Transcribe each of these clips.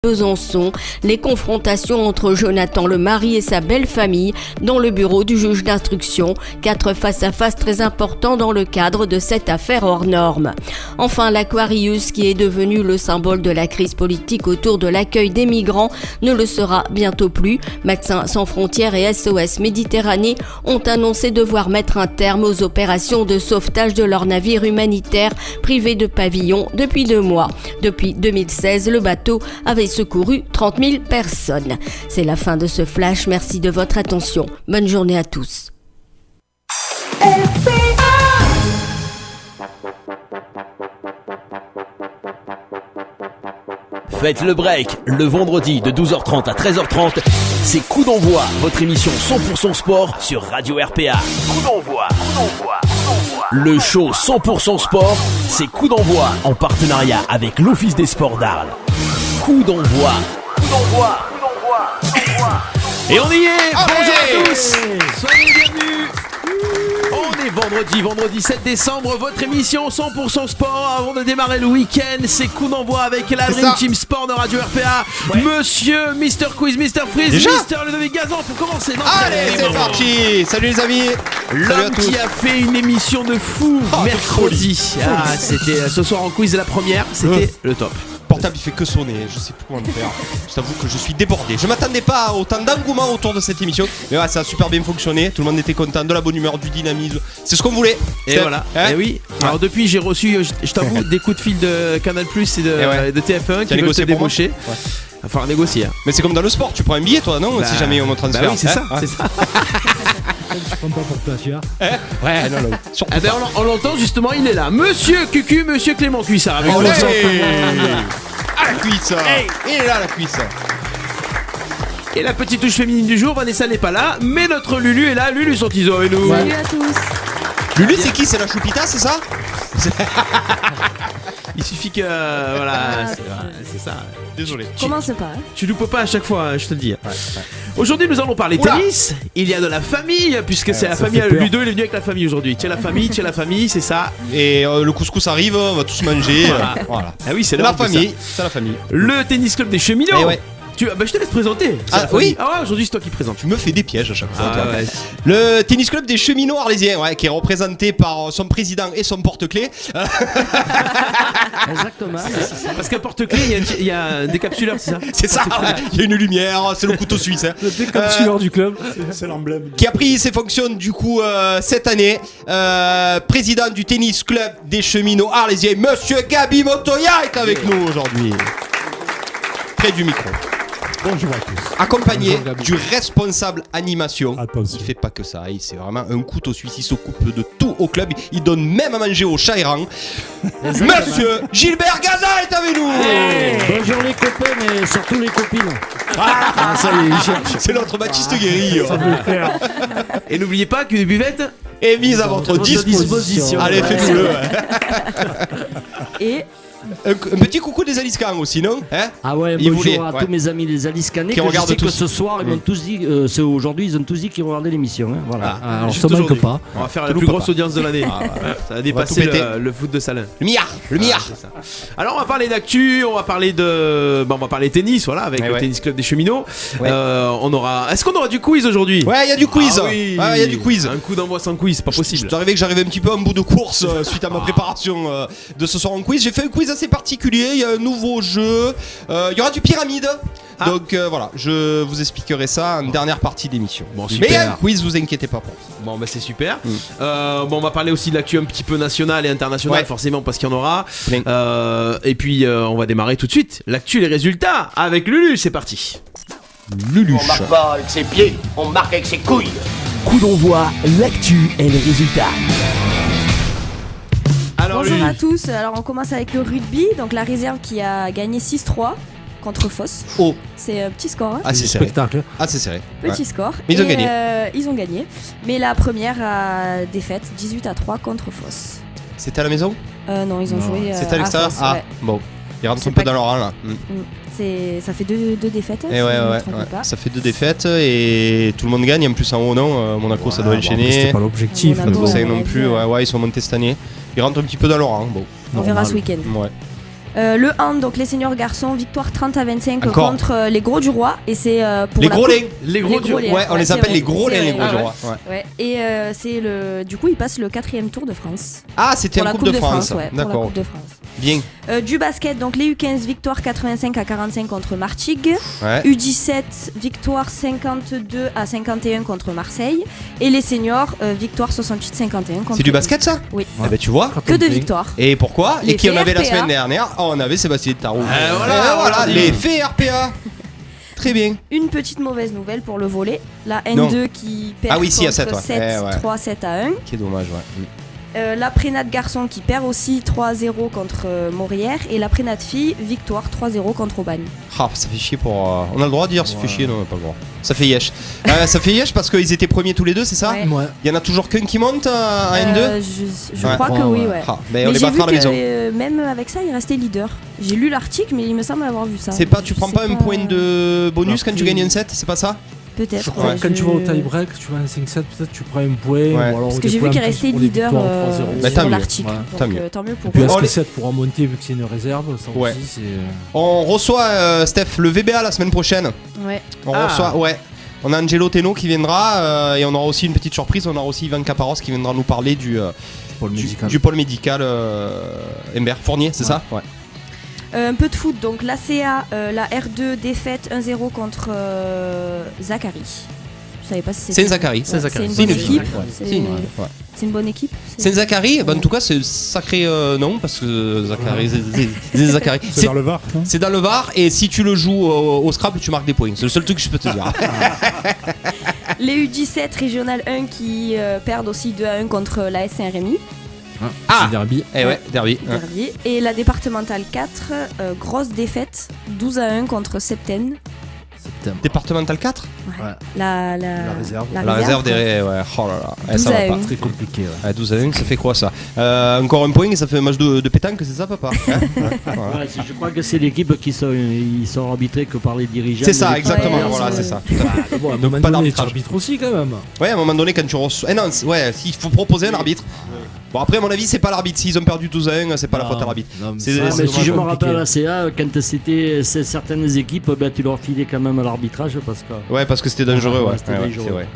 Besançon, les confrontations entre Jonathan le mari et sa belle-famille dans le bureau du juge d'instruction, 4 face-à-face très importants dans le cadre de cette affaire hors norme. Enfin, l'Aquarius, qui est devenu le symbole de la crise politique autour de l'accueil des migrants, ne le sera bientôt plus. Médecins sans frontières et SOS Méditerranée ont annoncé devoir mettre un terme aux opérations de sauvetage de leurs navires humanitaires privés de pavillon depuis 2 mois. Depuis 2016, le bateau avait secouru 30 000 personnes. C'est la fin de ce flash. Merci de votre attention. Bonne journée à tous. Faites le break le vendredi de 12h30 à 13h30. C'est Coup d'envoi, votre émission 100% sport sur Radio RPA. Coup d'envoi. Le show 100% sport, c'est Coup d'envoi en partenariat avec l'Office des sports d'Arles. Coup d'envoi. Et on y est. Bonjour à tous. Soyez les bienvenus. On est vendredi 7 décembre, votre émission 100% sport. Avant de démarrer le week-end, c'est Coup d'envoi avec la Dream Team Sport de Radio RPA. Ouais. Monsieur Mr Quiz, Mr Freeze, Mr Ludovic Gazan pour commencer. Allez, c'est parti. Salut les amis. L'homme qui a fait une émission de fou mercredi. C'était ce soir en quiz la première, c'était le top. Portable il fait que sonner, je sais plus comment le faire. Je t'avoue que je suis débordé. Je m'attendais pas à autant d'engouement autour de cette émission. Mais ouais, ça a super bien fonctionné. Tout le monde était content, de la bonne humeur, du dynamisme. C'est ce qu'on voulait. Et voilà. Et oui. Alors depuis j'ai reçu, je t'avoue, des coups de fil de Canal Plus et de TF1 qui veulent se débaucher. Il va falloir négocier. Mais c'est comme dans le sport, tu prends un billet toi, non? Si jamais on me transfère. Bah oui, c'est ça. Je prends pas pour plaisir. Ouais, non. On l'entend justement, il est là. Monsieur Cucu, Monsieur Clément Cuissard avec nous. À la cuisse. Il est là la cuisse. Et la petite touche féminine du jour, Vanessa n'est pas là, mais notre Lulu est là. Lulu Santizo avec nous. Salut à tous. Lulu c'est qui? C'est la choupita, c'est ça? Il suffit que voilà, c'est ça. Désolé. Commence pas. Tu loupes pas à chaque fois, je te le dis. Aujourd'hui, nous allons parler tennis. Il y a de la famille, puisque c'est la famille. Ludo, il est venu avec la famille aujourd'hui. Tiens la famille, c'est ça. Et le couscous arrive, on va tous manger. Voilà. Ah oui, c'est la famille. C'est la famille. Le tennis club des cheminots. Et ouais. Je te laisse présenter. Oui. Ah ouais, aujourd'hui c'est toi qui présente. Tu me fais des pièges à chaque fois. Ouais. Le tennis club des cheminots arlésiens, qui est représenté par son président et son porte-clés. Exactement. Parce qu'un porte-clés, il y a un décapsuleur, c'est ça? C'est ça. Il y a une lumière, c'est le couteau suisse. Le décapsuleur du club, c'est l'emblème. Qui a pris ses fonctions du coup cette année. Président du tennis club des cheminots arlésiens, Monsieur Gabi Montoya est avec nous aujourd'hui. Près du micro. Bonjour à tous. Accompagné du responsable animation. Attention. Il fait pas que ça, c'est vraiment un couteau suisse, il s'occupe de tout au club. Il donne même à manger aux chats errants. Monsieur Gilbert Gaza est avec nous. Bonjour les copains, mais surtout les copines. Ça y est, il cherche. C'est notre Baptiste Guéry. Et n'oubliez pas qu'une buvette est mise à votre disposition. Allez, faites-le. Et un petit coucou des Aliscans aussi, non? Ah ouais, bonjour à tous mes amis les Aliscanais qui regardent tous. Que ce soir, ils m'ont tous dit, c'est aujourd'hui, ils ont tous dit qu'ils regardaient l'émission. Voilà. Alors, je te manque pas. On va faire la plus grosse audience de l'année. Ça va dépasser le foot de Salins. Le milliard. Alors, on va parler d'actu, on va parler tennis, voilà, avec le tennis club des cheminots. On aura. Est-ce qu'on aura du quiz aujourd'hui? Ouais, il y a du quiz. Oui. Il y a du quiz. Un coup d'envoi sans quiz, pas possible. C'est arrivé que j'arrivais un petit peu en bout de course suite à ma préparation de ce soir en quiz. J'ai fait un quiz assez particulier. Il y a un nouveau jeu. Il y aura du pyramide. Donc voilà, je vous expliquerai ça en dernière partie d'émission. Bon, super. Mais il y a un quiz, vous inquiétez pas pour ça. Bon, bah c'est super. On va parler aussi de l'actu un petit peu nationale et internationale, forcément, parce qu'il y en aura. Et puis, on va démarrer tout de suite. L'actu, les résultats avec Lulu, c'est parti. Lulu. On marque pas avec ses pieds, on marque avec ses couilles. Coup d'envoi, l'actu et les résultats. Alors, bonjour à tous. Alors on commence avec le rugby. Donc la réserve qui a gagné 6-3 contre Foss. Oh. C'est un petit score. Ah, c'est serré. Spectacle. Ah, c'est serré. Petit score. Mais ils ont gagné. Ils ont gagné. Mais la première défaite 18-3 contre Foss. C'était à la maison? Non, ils ont joué. C'était à l'extérieur. Foss, ouais. Bon. Ils rentrent un peu dans leur rang là. Ça fait deux défaites. Et ça fait 2 défaites et tout le monde gagne. En plus en haut, non. Monaco, ça doit enchaîner. C'était pas l'objectif. Monaco, ça non plus. Ils sont montés cette année. Ils rentrent un petit peu dans leur rang. Bon. On verra ce week-end. Ouais. Le hand, donc les seniors garçons, victoire 30-25 Encore. contre les gros du roi. Et c'est pour Les la gros coupe- lains. Les gros du- lains. Ouais, on les c'est appelle vrai. les gros lains, C'est les vrai. gros du Ouais. roi. Ouais. Ouais. Et c'est du coup, il passe le 4e Tour de France. Ah, c'était Pour un la Coupe de France. ouais, pour la D'accord. Coupe de France. Bien. Du basket, donc les U15, victoire 85-45 contre Martigues. Ouais. U17, victoire 52-51 contre Marseille. Et les seniors, victoire 68-51 contre. C'est du basket ça? Oui. Eh ben tu vois. Que de victoires. Et pourquoi? Et Les qui on avait la RPA. semaine dernière? Oh, on avait Sébastien Tarou. voilà, les faits RPA. Très bien. Une petite mauvaise nouvelle pour le volley. La Non. N2 qui perd Ah oui, si, à contre 7, ouais. 7, Ouais. 3-7-1. Qui est dommage, ouais. La prénat garçon qui perd aussi 3-0 contre Morière. Et la prénat fille, victoire 3-0 contre Aubagne. Ah, ça fait chier pour. On a le droit de dire ça fait chier, non, on n'a pas le droit. Ça fait yesh. Ça fait yesh parce qu'ils étaient premiers tous les deux, c'est ça? Ouais. Ouais. Il y en a toujours qu'un qui monte en N2? Je Ouais. crois que oui, ouais. Ah, mais on Mais les j'ai battra vu à la maison. que même avec ça, il restait leader. J'ai lu l'article, mais il me semble avoir vu ça. C'est pas, tu Je prends sais pas un point de bonus quand tu gagnes un set, c'est pas ça? Peut-être. Je crois que quand tu vas au tie-break, tu vas à un 5-7, peut-être tu prends un point. Ouais. Ou alors Parce des que j'ai vu points qu'il en plus restait pour les leader victoires 3-0. Bah, tant sur mieux. l'article. Ouais. Tant Donc mieux. tant mieux pour Puis eux. Oh, les- SK7 pourra monter vu que c'est une réserve. Ça Ouais. aussi, c'est. On reçoit, Steph, le VBA la semaine prochaine. Ouais. On reçoit, ouais. On a Angelo Teno qui viendra et on aura aussi une petite surprise. On aura aussi Ivan Caparros qui viendra nous parler du pôle médical Ember Fournier, c'est ça? Ouais. Un peu de foot, donc l'ACA, la R2 défaite 1-0 contre Zachary. Je savais pas si c'était. Saint-Zachary. Ouais, Saint-Zachary. C'est une bonne C'est équipe. ouais. C'est C'est une- ouais. c'est une bonne équipe. Saint-Zachary, bah, en tout cas, c'est sacré nom parce que Zachary, c'est Zachary. C'est dans le Var. Hein. C'est dans le Var et si tu le joues au Scrabble, tu marques des points. C'est le seul truc que je peux te dire. Les U17 Régional 1 qui perdent aussi 2-1 contre la Saint-Rémy. Ah. C'est derby. Eh ouais, derby. Ouais. Derby. Et la départementale 4, grosse défaite 12-1 contre Septène. Départemental 4? Ouais. Ouais. La réserve. La réserve des ouais. Oh là là. Eh, ça va pas. 12-1. Très compliqué. Ouais. 12 à 1, ça fait quoi ça? Encore un point et ça fait un match de pétanque, c'est ça, papa? Hein? Voilà. Ouais, je crois que c'est l'équipe qui sont arbitrés que par les dirigeants. C'est ça, Les- exactement. Ouais, voilà, c'est- c'est ça. Bon, à un Donc, moment pas donné, tu d'arbitrage. arbitres aussi quand même. Ouais, à un moment donné, quand tu reçois. Eh non, ouais, s'il faut proposer un arbitre. Bon, après, à mon avis, c'est pas l'arbitre. S'ils ont perdu 12 à 1, c'est pas la faute à l'arbitre. Non, mais C'est- ça, Ouais, c'est mais si je me compliqué. rappelle à CA, quand c'était certaines équipes, ben, tu leur filais quand même à l'arbitrage parce que. Ouais, parce que c'était dangereux, ouais. C'était Ouais, dangereux. c'est vrai.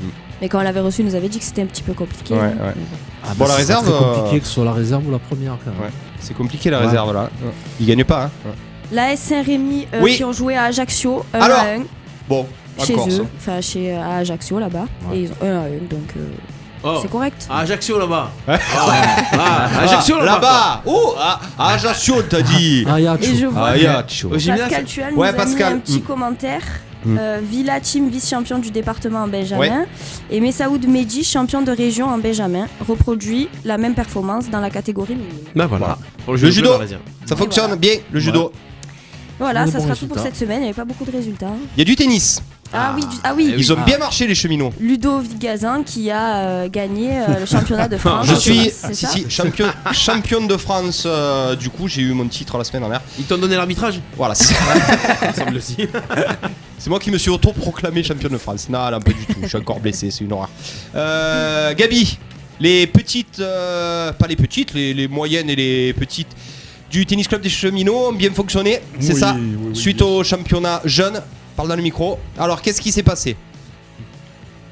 Mais quand on l'avait reçu, il nous avait dit que c'était un petit peu compliqué. Ouais, hein. ouais. Mais bon. Ah, Bon, la ça sera réserve, très compliqué que ce soit la réserve ou la première quand même. Ouais. C'est compliqué la Ouais. réserve là. Ils gagnent pas, hein. La S Saint-Rémy Oui. qui ont joué à Ajaccio 1 Alors, à 1 Bon, chez encore ça. eux, enfin à Ajaccio là-bas. Ouais. Et ils ont 1 à 1, donc Oh. c'est correct. Ah, Ajaccio là-bas. Ouais. Ajaccio là-bas. Là-bas. Oh, Ajaccio, t'as dit. Ah, ya, Et je vois Ajaccio. Au gymnase. Pascal Tual Ouais, nous a Pascal. mis un petit commentaire. Villa Team vice-champion du département en Benjamin Ouais. et Messaoud Mehdi champion de région en Benjamin reproduit la même performance dans la catégorie minime. Bah voilà. Pour Le judo. bleu, Parisien. Ça fonctionne bien, le judo. Voilà, Des ça bons sera tout pour résultats. cette semaine. Il n'y avait pas beaucoup de résultats. Il y a du tennis. Ah Eh oui. Ils ont bien marché les cheminots. Ludo Vigazin qui a gagné le championnat de France. Je suis C'est si, ça si, championne de France. Du coup, j'ai eu mon titre la semaine dernière. Ils t'ont donné l'arbitrage? Voilà, c'est Ça semble aussi. c'est moi qui me suis auto-proclamé championne de France. Non, pas du tout. Je suis encore blessé, c'est une horreur. Gabi, les petites, pas les petites, les moyennes et les petites du tennis club des cheminots ont bien fonctionné, c'est Oui, ça? oui, oui, Suite bien au championnat jeune. Parle dans le micro. Alors, qu'est-ce qui s'est passé?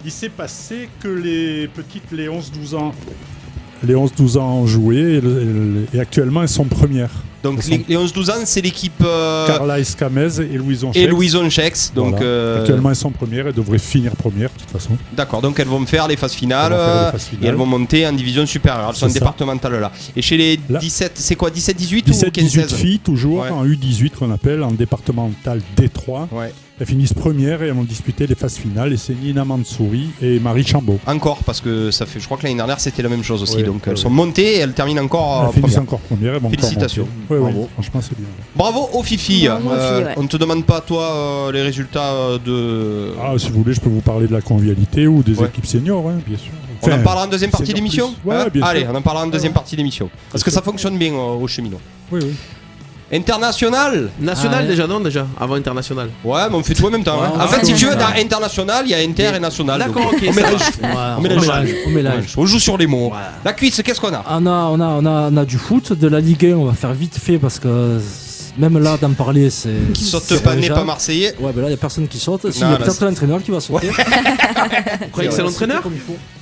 Il s'est passé que les petites, les 11-12 ans, les 11-12 ans ont joué et actuellement elles sont premières. Donc, Elles les 11-12 ans, c'est l'équipe Carla Escamez et Louison et Louison Chex. Donc, Voilà. Actuellement elles sont premières et devraient finir premières de toute façon. d'accord. Donc, elles vont faire les phases finales, Elles vont faire les phases finales. et elles vont monter en division supérieure. Elles sont C'est ça. départementales là. Et chez les Là. 17, c'est quoi? 17-18 ou 17-18 15-16? filles toujours Ouais. en U18 qu'on appelle en départemental D3. Ouais. Elles finissent premières et elles vont disputer les phases finales et c'est Nina Mansouri et Marie Chambaud. Encore, parce que ça fait, je crois que l'année dernière c'était la même chose aussi. Ouais, donc elles ouais. sont montées et elles terminent encore Elles finissent premières. encore premières et vont Félicitations. encore monter. Ouais, Bravo. ouais, franchement c'est bien. Bravo aux filles. Bravo aux filles, ouais. On ne te demande pas toi les résultats de. Ah, si vous voulez, je peux vous parler de la convivialité ou des Ouais. équipes seniors, hein, bien sûr. On en Enfin, parlera en deuxième partie seniors d'émission. plus. Ouais, bien Allez, sûr. on en parlera en deuxième partie d'émission. Parce que ça fonctionne bien aux cheminots. Oui, oui. International. National ouais. déjà, non déjà? Avant international. Ouais, mais on fait tout en même temps. Ouais, hein. on En fait, fait si tout tu en veux, même dans international, il y a inter et national. D'accord, donc ok. on ça mélange. va. On mélange. mélange. On mélange. On joue sur les mots. La cuisse, qu'est-ce qu'on a? On a du foot, de la Ligue 1, on va faire vite fait parce que même là d'en parler, c'est. Qui saute pas, n'est pas marseillais. Ouais, ben là, il n'y a personne qui saute. Si, il y a peut-être l'entraîneur qui va sauter. Vous croyez que c'est l'entraîneur?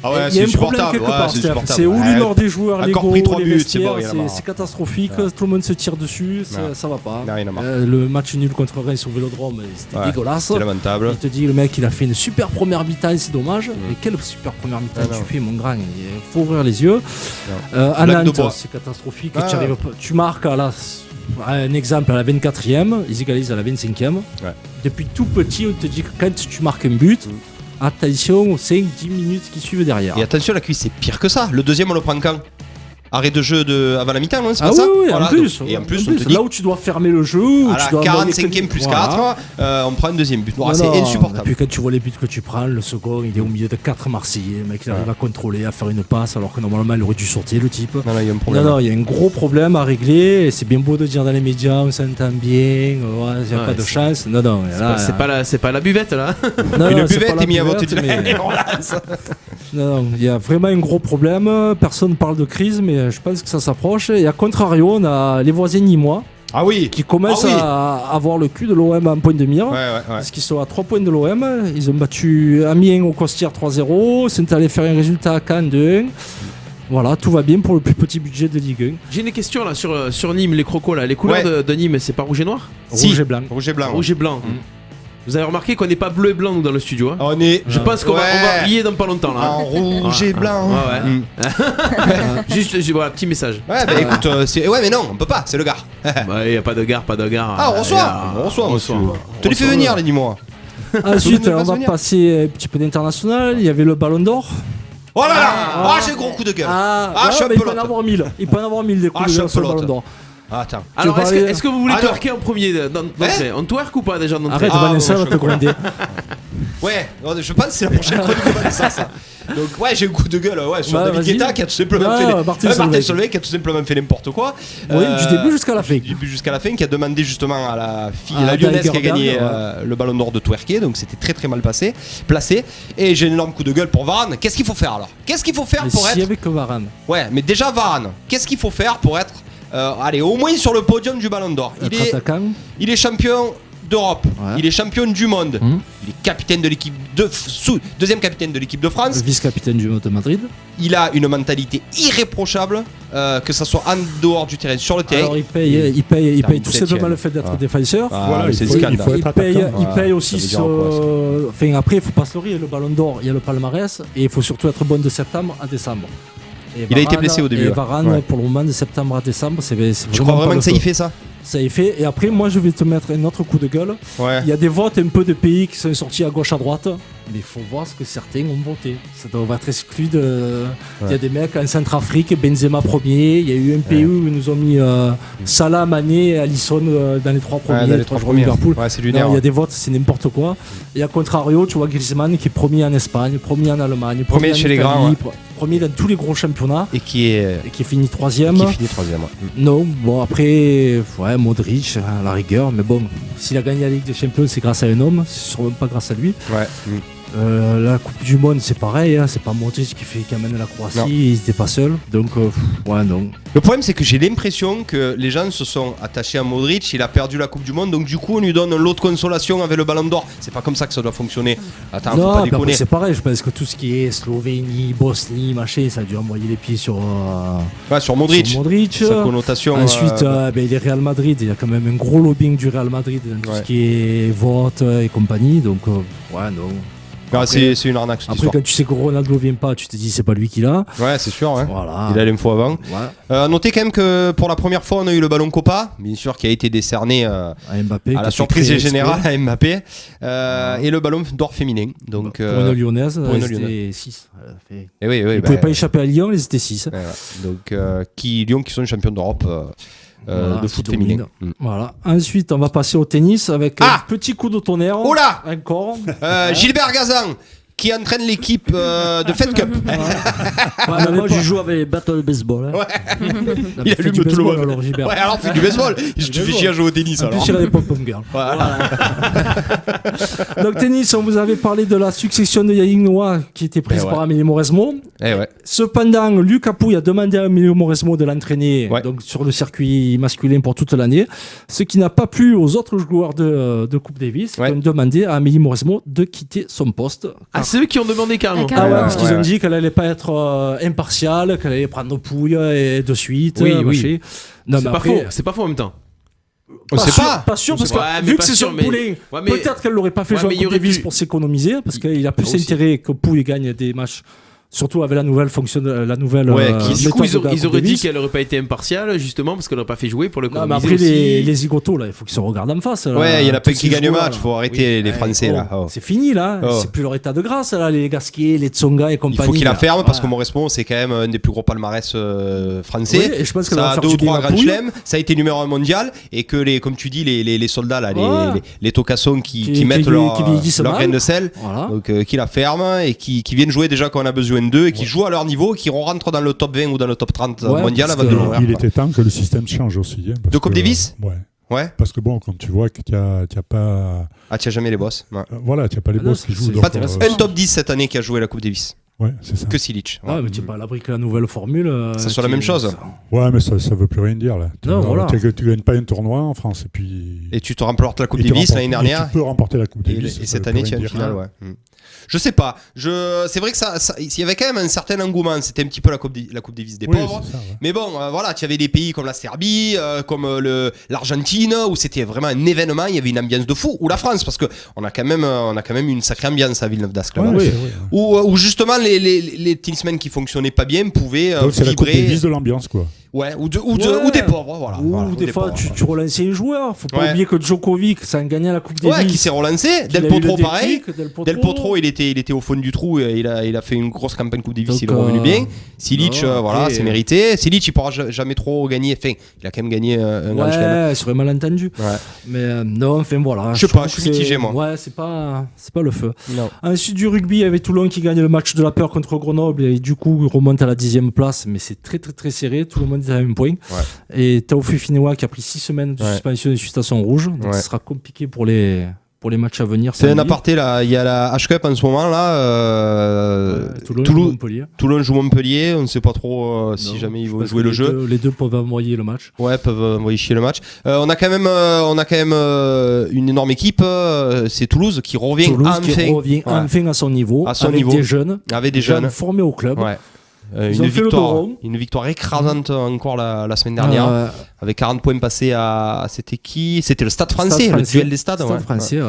Ah ouais, il y a un problème quelque part. C'est où l'humeur des joueurs, les goals, les vestiaires, c'est catastrophique. Tout le monde se tire dessus, ça va pas. Le match nul contre Reims au Vélodrome, c'était dégueulasse. C'est lamentable. Il te dit, le mec, il a fait une super première mi-temps, c'est dommage. Mais quelle super première mi-temps tu fais, mon grand? Il faut ouvrir les yeux. À Nantes, c'est catastrophique. Tu marques un exemple à la 24e, ils égalisent à la 25e. Depuis tout petit, on te dit que quand tu marques un but, attention aux 5-10 minutes qui suivent derrière. Et attention, la cuisse, c'est pire que ça. Le deuxième, on le prend quand? Arrêt de jeu avant la mi-temps, non? C'est pas ça? Oui, voilà, en plus. Et en plus, on te dit là où tu dois fermer le jeu. À la 45e plus 4, on prend un deuxième but. C'est insupportable. Et puis quand tu vois les buts que tu prends, le second, il est au milieu de 4 Marseillais. Le mec, il arrive à contrôler, à faire une passe, alors que normalement, il aurait dû sortir, le type. Non, il y a un problème. Non, il y a un gros problème à régler. Et c'est bien beau de dire dans les médias, on s'entend bien, il n'y a pas de chance. Non. C'est pas la buvette, là. Une buvette est mise à voter de Non, il y a vraiment un gros problème. Personne ne parle de crise, mais je pense que ça s'approche. Et à contrario, on a les voisins nîmois qui commencent à avoir le cul de l'OM en point de mire. Parce qu'ils sont à 3 points de l'OM. Ils ont battu Amiens au Costières 3-0. Ils sont allés faire un résultat à Caen 2-1. Voilà, tout va bien pour le plus petit budget de Ligue 1. J'ai une question là sur Nîmes, les crocos là. Les couleurs de Nîmes, c'est pas rouge et noir? Rouge et blanc. Rouge et blanc. Rouge et blanc. Vous avez remarqué qu'on n'est pas bleu et blanc nous dans le studio. Je pense qu'on va plier dans pas longtemps là. En rouge et blanc. Juste voilà, petit message. Écoute, mais non, on peut pas, c'est le gars. Il y a pas de gare, Ah, on reçoit, monsieur. Tu les fais venir les dis-moi. Ensuite, on va passer un petit peu d'international. Il y il y avait le Ballon d'Or. Oh là là, j'ai un gros coup de gueule. Je suis un peu il peut en avoir 1000. Il peut en avoir 1000 des coups de gueule sur le Ballon d'Or. Attends. Alors, est-ce que vous voulez twerker en premier d'entrée? On twerk ou pas déjà d'entrée? Arrête, Vanessa va te gronder. Ouais, je pense que c'est la prochaine chronique de Vanessa, ça. Donc, j'ai un coup de gueule sur David Guetta qui a tout simplement Martin Solveig qui a tout simplement fait n'importe quoi. Oui, du début jusqu'à la fin. Du début jusqu'à la fin, qui a demandé justement à la fille, la lyonnaise qui a gagné le Ballon d'Or de twerker. Donc, c'était très très mal placé. Et j'ai un énorme coup de gueule pour Varane. Qu'est-ce qu'il faut faire alors? Qu'est-ce qu'il faut faire pour être. Si avec Varane. Ouais, mais déjà Varane, qu'est-ce qu'il faut faire pour être. Au moins sur le podium du Ballon d'Or. Il est champion d'Europe, il est champion du monde, il est capitaine de l'équipe deuxième capitaine de l'équipe de France, vice-capitaine du de Madrid. Il a une mentalité irréprochable, que ça soit en dehors du terrain, sur le terrain. Alors il paye tout simplement le fait d'être défenseur. Il paye aussi après il faut pas se leurrer, le Ballon d'Or, il y a le palmarès et il faut surtout être bon de septembre à décembre. Il a été blessé au début. Et Varane, pour le moment, de septembre à décembre, c'est tu crois vraiment que ça y fait ça? Ça y fait. Et après, moi, je vais te mettre un autre coup de gueule. Il y a des votes un peu de pays qui sont sortis à gauche, à droite. Mais il faut voir ce que certains ont voté. Ça doit être exclu de. Il y a des mecs en Centrafrique, Benzema premier. Il y a eu un pays où ils nous ont mis Salah, Mané et Alisson dans les 3 premiers. Les 3 premiers. Liverpool. C'est lunaire. Il y a des votes, c'est n'importe quoi. Et à contrario, tu vois Griezmann qui est premier en Espagne, premier en Allemagne, premier chez les grands. Premier dans tous les gros championnats. Et qui finit 3ème. Non, bon après, Modric à la rigueur, mais bon, s'il a gagné la Ligue des Champions, c'est grâce à un homme, c'est sûrement pas grâce à lui. La Coupe du Monde, c'est pareil, c'est pas Modric qui amène la Croatie, il n'était pas seul, donc non. Le problème, c'est que j'ai l'impression que les gens se sont attachés à Modric, il a perdu la Coupe du Monde, donc du coup, on lui donne un lot de consolation avec le Ballon d'Or. C'est pas comme ça que ça doit fonctionner. Attends, faut pas déconner. C'est pareil, je pense que tout ce qui est Slovénie, Bosnie, machin, ça a dû envoyer les pieds sur Modric. Sa connotation. Ensuite, les Real Madrid, il y a quand même un gros lobbying du Real Madrid dans tout ce qui est vote et compagnie, donc non. Après, c'est une arnaque cette histoire. Quand tu sais que Ronaldo vient pas, tu te dis c'est pas lui qui l'a. Ouais, c'est sûr. Voilà. Il a l'info avant. Notez quand même que pour la première fois, on a eu le ballon Copa, bien sûr, qui a été décerné à Mbappé, à la surprise générale à Mbappé, et le ballon d'or féminin. Donc pour une lyonnaise, c'était 6. Ils pouvaient pas échapper à Lyon, ils étaient 6. Donc Lyon qui sont champions d'Europe. De foot féminin. Voilà. Ensuite, on va passer au tennis avec un petit coup de tonnerre. Oh là encore. Gilbert Gazan qui entraîne l'équipe de Fed Cup. Moi, je joue avec les battes de baseball. Il allume tout le monde. Alors, Gilbert. Alors, fait du baseball. Je te fais chier à jouer au tennis. En plus, il a des pom-pom girls. Donc tennis, on vous avait parlé de la succession de Yannick Noah qui était prise par Amélie Mauresmo. Cependant, Luc Apouille a demandé à Amélie Mauresmo de l'entraîner donc sur le circuit masculin pour toute l'année, ce qui n'a pas plu aux autres joueurs de Coupe Davis qui ont demandé à Amélie Mauresmo de quitter son poste. Ah, c'est eux qui ont demandé carrément. Parce qu'ils ont dit qu'elle allait pas être impartiale, qu'elle allait prendre Pouille et de suite. Oui. Non, c'est pas faux en même temps. Pas sûr parce que vu que c'est son Poulet, peut-être qu'elle l'aurait pas fait jouer en Coupe Davis pour s'économiser parce qu'il a plus intérêt que Pouille gagne des matchs. Surtout avec la nouvelle fonction, la nouvelle. Du coup, ils auraient dit qu'elle aurait pas été impartiale, justement, parce qu'elle aurait pas fait jouer pour le coup. Mais après, les zigotos, là, il faut qu'ils se regardent en face. Là, il y en a pas qui gagnent le match, faut arrêter les Français, là. C'est fini, là. C'est plus leur état de grâce, là, les Gasquet, les Tsonga et compagnie. Il faut qu'ils la ferment parce que Mauresmo, c'est quand même un des plus gros palmarès français. Et je pense que ça a 2 ou 3 grands chelems, ça a été numéro 1 mondial, et que comme tu dis, les soldats, là, les tocassons qui mettent leur grain de sel, donc qui la ferment et qui viennent jouer déjà quand on a besoin d'eux et qui jouent à leur niveau, qui rentrent dans le top 20 ou dans le top 30 mondial avant de l'ouvrir. Il était temps que le système change aussi. De Coupe Davis ? Ouais. Parce que bon, quand tu vois que tu n'as pas. Tu n'as jamais les boss. Voilà, tu n'as pas les boss qui jouent. Un top 10 cette année qui a joué la Coupe Davis. Ouais, c'est ça. Que Silic. Mais tu n'es pas à l'abri que la nouvelle formule. Ça soit la même chose. Ouais, mais ça ne veut plus rien dire là. Tu ne gagnes pas un tournoi en France et tu te remportes la Coupe Davis l'année dernière. Tu peux remporter la Coupe Davis. Et cette année, tu as une finale, Je sais pas. C'est vrai que il y avait quand même un certain engouement. C'était un petit peu la Coupe Davis des pauvres. Ça, mais bon, tu avais des pays comme la Serbie, comme l'Argentine, où c'était vraiment un événement. Il y avait une ambiance de fou. Ou la France, parce que on a quand même une sacrée ambiance à Villeneuve-d'Ascq. Où justement les tennismen qui fonctionnaient pas bien pouvaient donc c'est vibrer. La Coupe Davis de l'ambiance, quoi. Ou des pauvres, voilà. Ou des fois, tu relançais un joueur. Faut pas oublier que Djokovic, ça a gagné la Coupe Davis. Qui s'est relancé. Del Potro, pareil. Del Potro, il était au fond du trou. Et il a fait une grosse campagne Coupe Davis. Il est revenu bien. Silic, c'est mérité. Silic, il pourra jamais trop gagner. Enfin, il a quand même gagné un grand chelem. Sur un malentendu. Mais non, enfin voilà. Je sais pas, je suis mitigé, moi. Ouais, c'est pas le feu. Ensuite, du rugby, il y avait Toulon qui gagne le match de la peur contre Grenoble. Et du coup, il remonte à la 10e place. Mais c'est très, très, très serré. Tout le monde est à un point. Et Taoufik Finois qui a pris 6 semaines de suspension suite à son rouge. Donc ce sera compliqué pour les matchs à venir. C'est un aparté là, il y a la H-Cup en ce moment là. Toulon joue Montpellier, on ne sait pas trop si jamais ils vont jouer le jeu. Les deux peuvent envoyer le match. Peuvent envoyer chier le match. On a quand même une énorme équipe, c'est Toulouse qui revient enfin à son niveau, avec des jeunes formés au club. Une victoire écrasante encore la semaine dernière avec 40 points passés à c'était le Stade Français, le duel des stades. Français,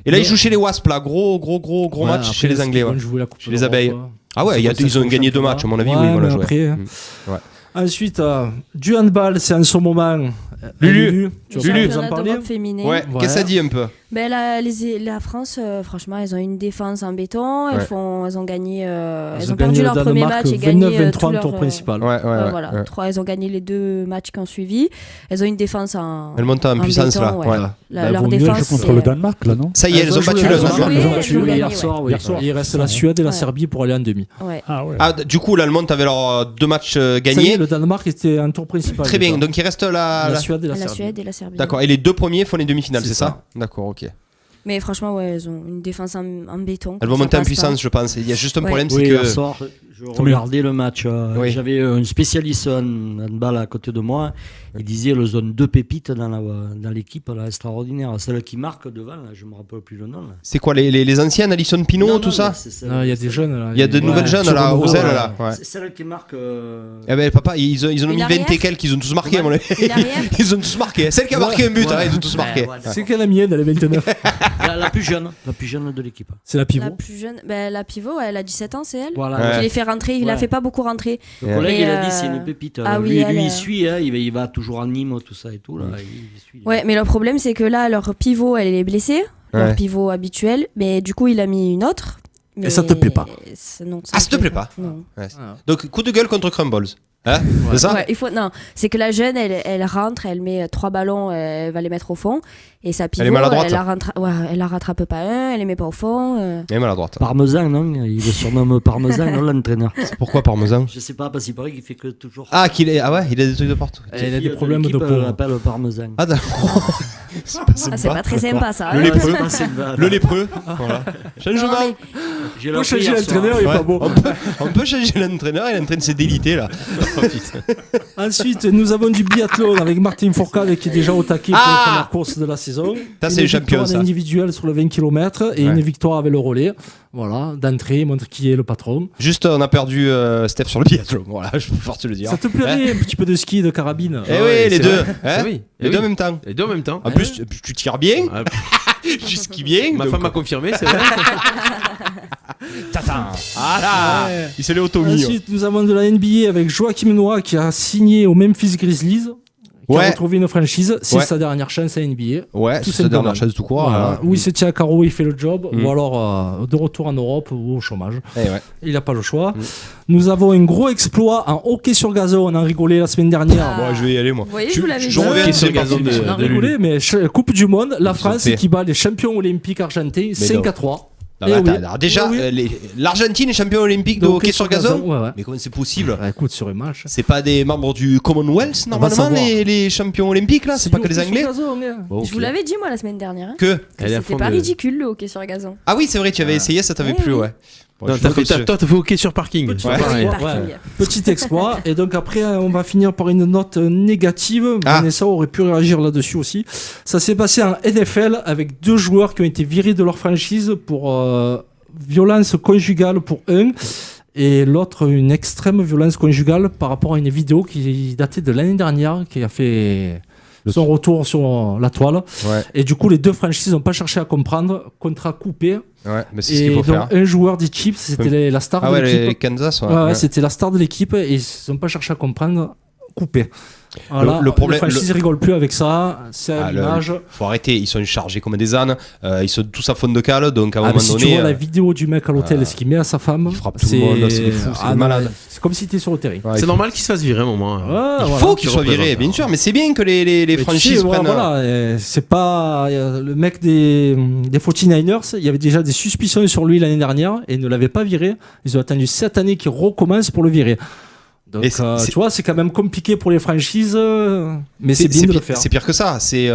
Et là ils jouent chez les Wasps là, gros match chez les Anglais, chez les Abeilles. Ils ont gagné 2 matchs à mon avis. Ils vont la jouer. Ensuite, du handball, c'est en ce moment. Lulu, tu vas en parler. Qu'est-ce que ça dit un peu? La France, franchement, elles ont une défense en béton. Elles ont gagné. Elles ont perdu leur premier match et gagné 29-23 tour principal. Elles ont gagné les 2 matchs qui ont suivi. Elles ont une défense en. Elles montent en puissance béton, là. Leur défense contre le Danemark là, non? Ça y est, elles ont battu le Danemark. Elles ont battu hier soir. Il reste la Suède et la Serbie pour aller en demi. Du coup, l'Allemande avait leurs 2 matchs gagnés. Ça y est, le Danemark était en tour principal. Très bien. Donc il reste la Suède et la Serbie. D'accord. Et les 2 premiers font les demi-finales, c'est ça? D'accord, ok. Mais franchement, elles ont une défense en béton. Elles vont monter en puissance, je pense. Il y a juste un problème, c'est que. Hier soir, je regardais le match. J'avais un spécialiste en handball à côté de moi. Il disait le zone 2 pépites dans l'équipe là, extraordinaire. Celle qui marque devant, là, je ne me rappelle plus le nom. Là. C'est quoi, les anciennes, Alison Pinot, tout ça? Il y a des jeunes. Là. Il y a de nouvelles jeunes là, aux ailes. Là. C'est celle qui marque. Papa, ils ont mis 20 et quelques, ils ont tous marqué. Ils ont tous marqué. Celle qui a marqué un but, ils ont tous marqué. C'est quelle la mienne, elle est 29. La plus jeune de l'équipe. C'est la pivot. La plus jeune, la pivot, elle a 17 ans, c'est elle. Voilà. Il les fait rentrer, il la fait pas beaucoup rentrer. Le collègue, il a dit c'est une pépite. Lui, il suit, il va toujours en Nîmes, tout ça et tout. Là. Il suit, mais le problème, c'est que là, leur pivot, elle est blessée, leur pivot habituel, mais du coup, il a mis une autre. Et ça te plaît pas? Non, ça te plaît pas? Non. Donc, coup de gueule contre Crumbles. Hein, c'est ça? Ouais, non, c'est que la jeune, elle rentre, elle met 3 ballons, elle va les mettre au fond. Et sa pivot, elle est maladroite. Elle la rattrape pas un, elle les met pas au fond. Elle est maladroite. Parmesan, non? Il le surnomme Parmesan, non, l'entraîneur? Pourquoi Parmesan? Je sais pas, parce qu'il paraît qu'il fait que toujours. Ah, il a des trucs de partout. Il a des problèmes de peau. On l'appelle Parmesan. Ah, d'accord. C'est pas très sympa ça. Le lépreux. Le lépreux. lépreux. Voilà. Changement. On peut changer l'entraîneur, il est pas beau. On peut changer l'entraîneur, il est en train de se déliter là. Ensuite, nous avons du biathlon avec Martin Fourcade qui est déjà au taquet pour la première course de la saison. Ça, c'est le champion, ça. Une individuelle sur le 20 km et une victoire avec le relais. Voilà, d'entrée, il montre qui est le patron. Juste, on a perdu Steph sur le biathlon. Voilà, je peux force te le dire. Ça te plairait un petit peu de ski et de carabine? Eh oui, les deux. Les deux en même temps. Les deux en même temps. En plus, tu tires bien. Tu skis bien. Ma femme m'a confirmé, c'est vrai. Tata. Voilà. Il se l'est auto-mis. Ensuite, nous avons de la NBA avec Joachim Noah qui a signé au Memphis Grizzlies. Qui a retrouvé une franchise, c'est sa dernière chance à NBA. Ouais, c'est sa dernière chance tout court. Voilà. Où il se tient à carreau, il fait le job, ou alors de retour en Europe ou au chômage. Il n'a pas le choix. Nous avons un gros exploit en hockey sur gazon, on en rigolait la semaine dernière. Moi, je vais y aller, moi. Vous voyez, je vous l'avais dit. Hockey sur gazon on en rigolait, mais Coupe du Monde, la France qui bat les champions olympiques argentés 5-3. Déjà, l'Argentine est champion olympique de hockey sur gazon. Mais comment c'est possible? Écoute, sur un match. C'est pas des membres du Commonwealth normalement les champions olympiques là? C'est pas que les Anglais? Je vous l'avais dit moi la semaine dernière. C'était pas ridicule le hockey sur gazon. Ah oui, c'est vrai, tu avais essayé, ça t'avait plu, ouais. Toi, t'as fait hockey sur parking. Petit exploit. Et donc après, on va finir par une note négative. Vanessa aurait pu réagir là-dessus aussi. Ça s'est passé en NFL avec 2 joueurs qui ont été virés de leur franchise pour violence conjugale pour un. Et l'autre, une extrême violence conjugale par rapport à une vidéo qui datait de l'année dernière, qui a fait son retour sur la toile. Et du coup, les 2 franchises n'ont pas cherché à comprendre. Contrat coupé. Ouais, mais c'est ce qu'il faut faire. Un joueur des Chiefs, c'était la star de l'équipe. Les Kansas, c'était la star de l'équipe et ils n'ont pas cherché à comprendre. Coupé. Voilà, le problème, les franchises rigolent plus avec ça, c'est à l'image. Faut arrêter, ils sont chargés comme des ânes, ils sont tous à fond de cale, donc à un moment si donné. tu vois la vidéo du mec à l'hôtel, ce qu'il met à sa femme, il frappe tout le monde, c'est fou, c'est malade. C'est comme si t'es sur le terrain. C'est normal qu'il se fasse virer un moment. Il faut qu'il soit viré, bien sûr, mais c'est bien que les franchises prennent. Voilà, c'est pas le mec des 49ers, il y avait déjà des suspicions sur lui l'année dernière et il ne l'avait pas viré. Ils ont attendu 7 années qu'il recommence pour le virer. Donc, tu vois, c'est quand même compliqué pour les franchises, mais c'est bien de le faire. C'est pire que ça. C'est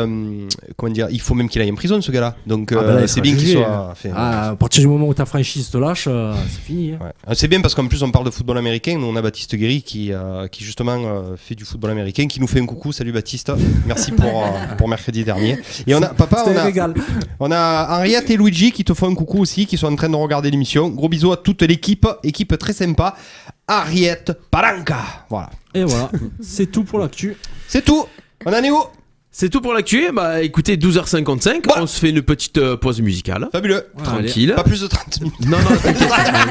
comment dire, il faut même qu'il aille en prison, ce gars-là. Donc c'est bien qu'il soit fait. À partir du moment où ta franchise te lâche, c'est fini. Ouais. C'est bien parce qu'en plus on parle de football américain. Nous on a Baptiste Guéry qui justement fait du football américain, qui nous fait un coucou. Salut Baptiste, merci pour mercredi dernier. Et on a on a Henriette et Luigi qui te font un coucou aussi, qui sont en train de regarder l'émission. Gros bisous à toute l'équipe très sympa. Ariette Paranca. Voilà. Et voilà, c'est tout pour l'actu. C'est tout. On en est où? C'est tout pour l'actu. Bah écoutez, 12h55, on se fait une petite pause musicale. Fabuleux. Tranquille. Allez. Pas plus de 30 minutes. Non, t'inquiète.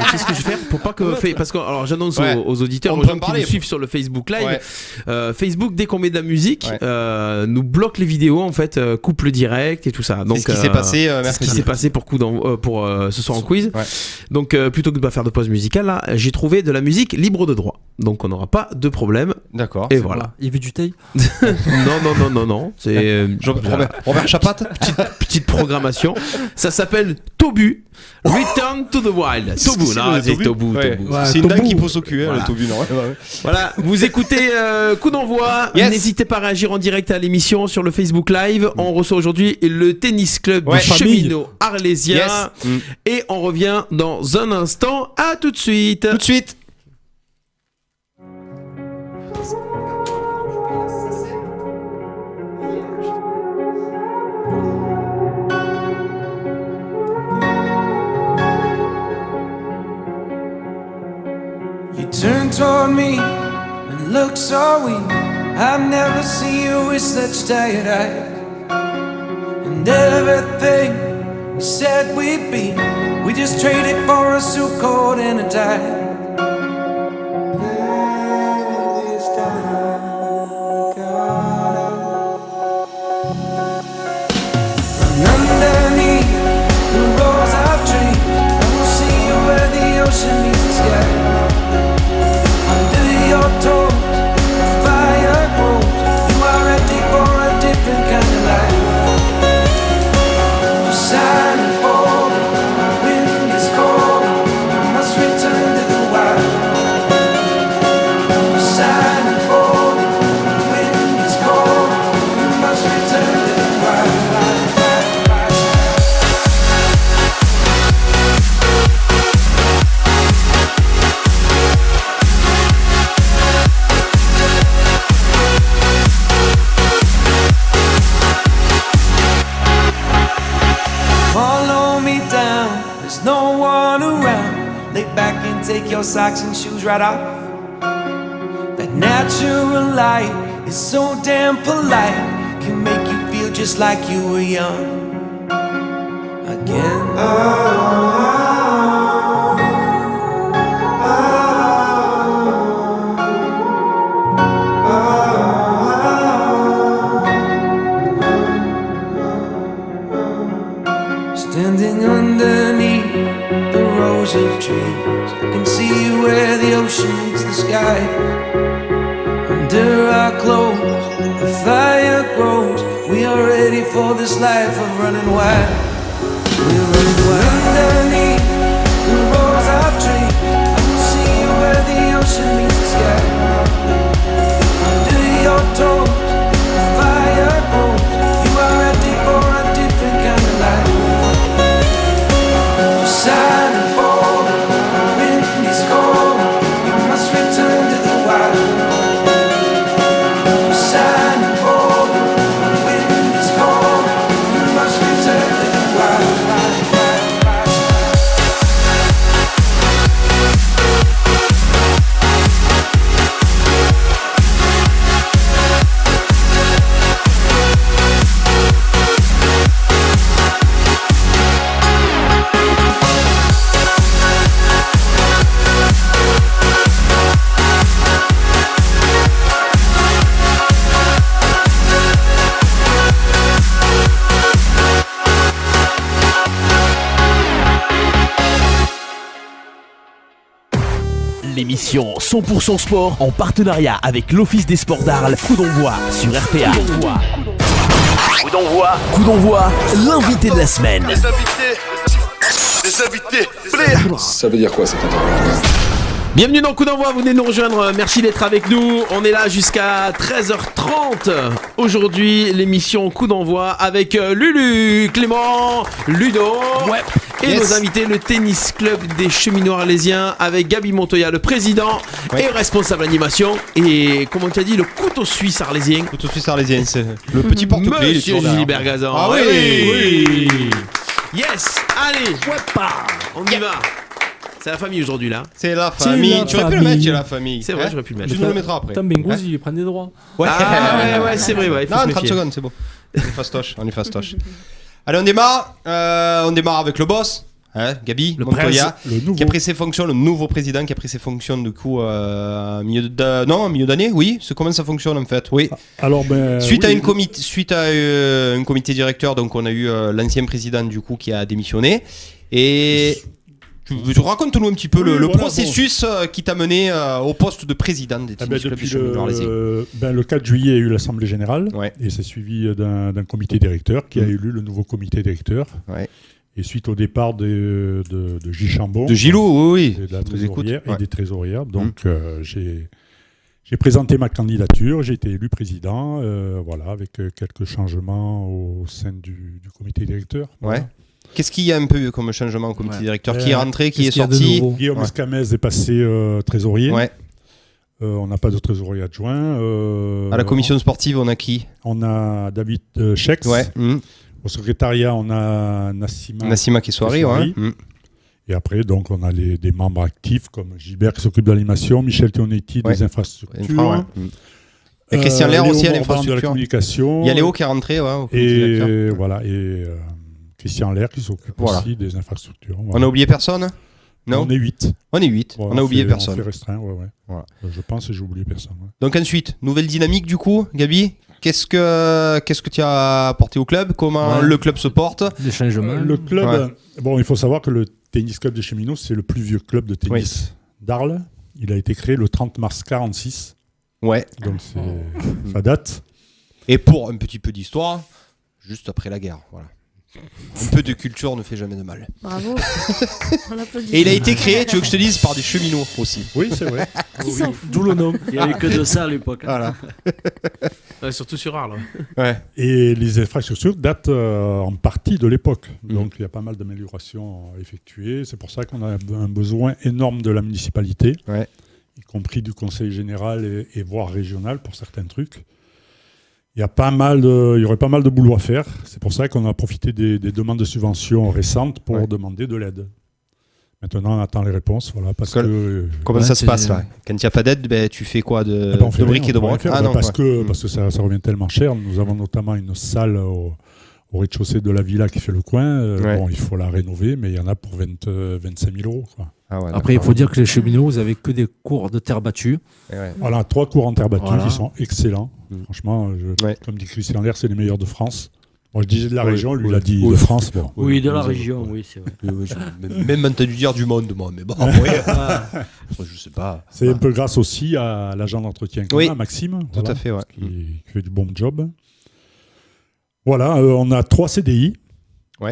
Qu'est-ce que je vais faire pour pas que. Parce que, alors j'annonce aux auditeurs, aux gens qui nous suivent sur le Facebook Live. Facebook, dès qu'on met de la musique, nous bloque les vidéos, en fait, coupe le direct et tout ça. Donc, c'est ce qui s'est passé mercredi. C'est ce qui s'est passé pour ce soir en quiz. Donc, plutôt que de pas faire de pause musicale, là, j'ai trouvé de la musique libre de droit. Donc, on n'aura pas de problème. D'accord. Et voilà. Il veut du taille. Non. C'est Robert Chapat. Petite programmation. Ça s'appelle Tobu. Return to the Wild. Tobu, non, c'est Tobu. C'est une dame qui pousse au cul, le Tobu, non. Voilà, vous écoutez Coup d'envoi. N'hésitez pas à réagir en direct à l'émission sur le Facebook Live. On reçoit aujourd'hui le tennis club du cheminot arlésien. Et on revient dans un instant. À tout de suite. Tout de suite. You turn toward me and look so weak. I've never seen you with such tired eyes. And everything we said we'd be, we just traded for a suit coat and a tie. And underneath the rows of trees, I will see you where the ocean meets the sky. Under your toes me down. There's no one around. Lay back and take your socks and shoes right off. That natural light is so damn polite. Can make you feel just like you were young again. Standing underneath the rows of trees, I can see where the ocean meets the sky. Under our clothes, the fire grows. We are ready for this life of running wild. We're running wild. Underneath the rows of trees, I can see where the ocean meets the sky. Under your toes, the fire grows. You are ready for a different kind of life. Sad and bold, the wind is cold. You must return to the wild. Sad and bold, the wind is cold. You must return to the wild. L'émission 100% sport en partenariat avec l'Office des sports d'Arles, Coup d'envoi sur RPA. Coup d'envoi, l'invité de la semaine. Les invités, Ça veut dire quoi cette interview? Bienvenue dans Coup d'envoi, vous venez de nous rejoindre, merci d'être avec nous. On est là jusqu'à 13h30. Aujourd'hui, l'émission Coup d'envoi avec Lulu, Clément, Ludo. Et nos invités, le tennis club des cheminots arlésiens avec Gabi Montoya, le président et responsable animation. Et comment tu as dit, le couteau suisse arlésien. Couteau suisse arlésien, c'est le petit porte-clés. Monsieur Gilbert Gazan. Ah oui. Yes, allez, on y va. C'est la famille aujourd'hui là. C'est la famille. Tu aurais pu le mettre, c'est la famille. C'est vrai, j'aurais pu le mettre. Tu nous le mettras après. Putain, Bengouz, il prend des droits. Ouais, c'est vrai, ouais. Non, 30 secondes, c'est bon. On est fastoche. Allez, on démarre. On démarre avec le boss. Gabi Montoya, qui a pris ses fonctions, le nouveau président qui a pris ses fonctions du coup milieu d'année, oui, c'est comment ça fonctionne en fait, oui. Alors suite à un comité directeur, donc on a eu l'ancien président du coup qui a démissionné et raconte-nous un petit peu le processus qui t'a mené au poste de président des tennis clubs des cheminots arlésiens. Le 4 juillet, il y a eu l'Assemblée Générale et c'est suivi d'un comité directeur qui a élu le nouveau comité directeur. Et suite au départ de Gilles Chambon, de Gilou, oui, de la trésorière et des trésorières, donc j'ai présenté ma candidature, j'ai été élu président, avec quelques changements au sein du comité directeur. Ouais. Qu'est-ce qu'il y a un peu comme changement au comité directeur? Qui est rentré, qui est sorti? Guillaume Escamez est passé trésorier. On n'a pas de trésorier adjoint. À la commission sportive, on a qui? On a David Schex. Au secrétariat, on a Nassima Kessoari. Et après, donc, on a des membres actifs comme Gilbert qui s'occupe de l'animation, Michel Tionetti des infrastructures. Et Christian Lair aussi à l'infrastructure. De la communication. Il y a Léo qui est rentré au comité directeur. Et Christian Lair qui s'occupe aussi des infrastructures. On a oublié personne? Non. On est 8. On est 8. On a oublié personne. On fait restreint, Voilà. Je pense que j'ai oublié personne. Donc ensuite, nouvelle dynamique du coup, Gabi? Qu'est-ce que tu as apporté au club? Comment le club se porte? Les changements. Le club, il faut savoir que le tennis club des cheminots, c'est le plus vieux club de tennis d'Arles. Il a été créé le 30 mars 46. Ouais. Donc ça date. Et pour un petit peu d'histoire, juste après la guerre, voilà. Un peu de culture ne fait jamais de mal. Bravo. On applaudit. Et il a été créé, tu veux que je te dise, par des cheminots aussi. Oui, c'est vrai. D'où le nom. Il n'y avait que de ça à l'époque. Voilà. Surtout sur Arles. Et les infrastructures datent en partie de l'époque. Donc il y a pas mal d'améliorations effectuées. C'est pour ça qu'on a un besoin énorme de la municipalité, y compris du conseil général et voire régional pour certains trucs. il y aurait pas mal de boulot à faire. C'est pour ça qu'on a profité des demandes de subventions récentes pour demander de l'aide. Maintenant, on attend les réponses. Voilà, comment ça se passe là? Quand il n'y a pas d'aide, tu fais quoi de briques et de broc? Parce que ça revient tellement cher. Nous avons notamment une salle au rez-de-chaussée de la villa qui fait le coin. Bon, il faut la rénover, mais il y en a pour 25 000 €. Quoi. Après, il faut dire que les cheminots, vous avez que des cours de terre battue. Voilà, 3 cours en terre battue qui sont excellents. Franchement, comme dit Christian Lair, c'est les meilleurs de France. Moi, je disais de la région, lui, il a dit de France. Bon. Oui, de la région, oui, c'est vrai. Même entendu dire du monde, moi, mais bon, je sais pas. C'est un peu grâce aussi à l'agent d'entretien qu'on a, Maxime. Tout à fait, qui fait du bon job. Voilà, on a 3 CDI.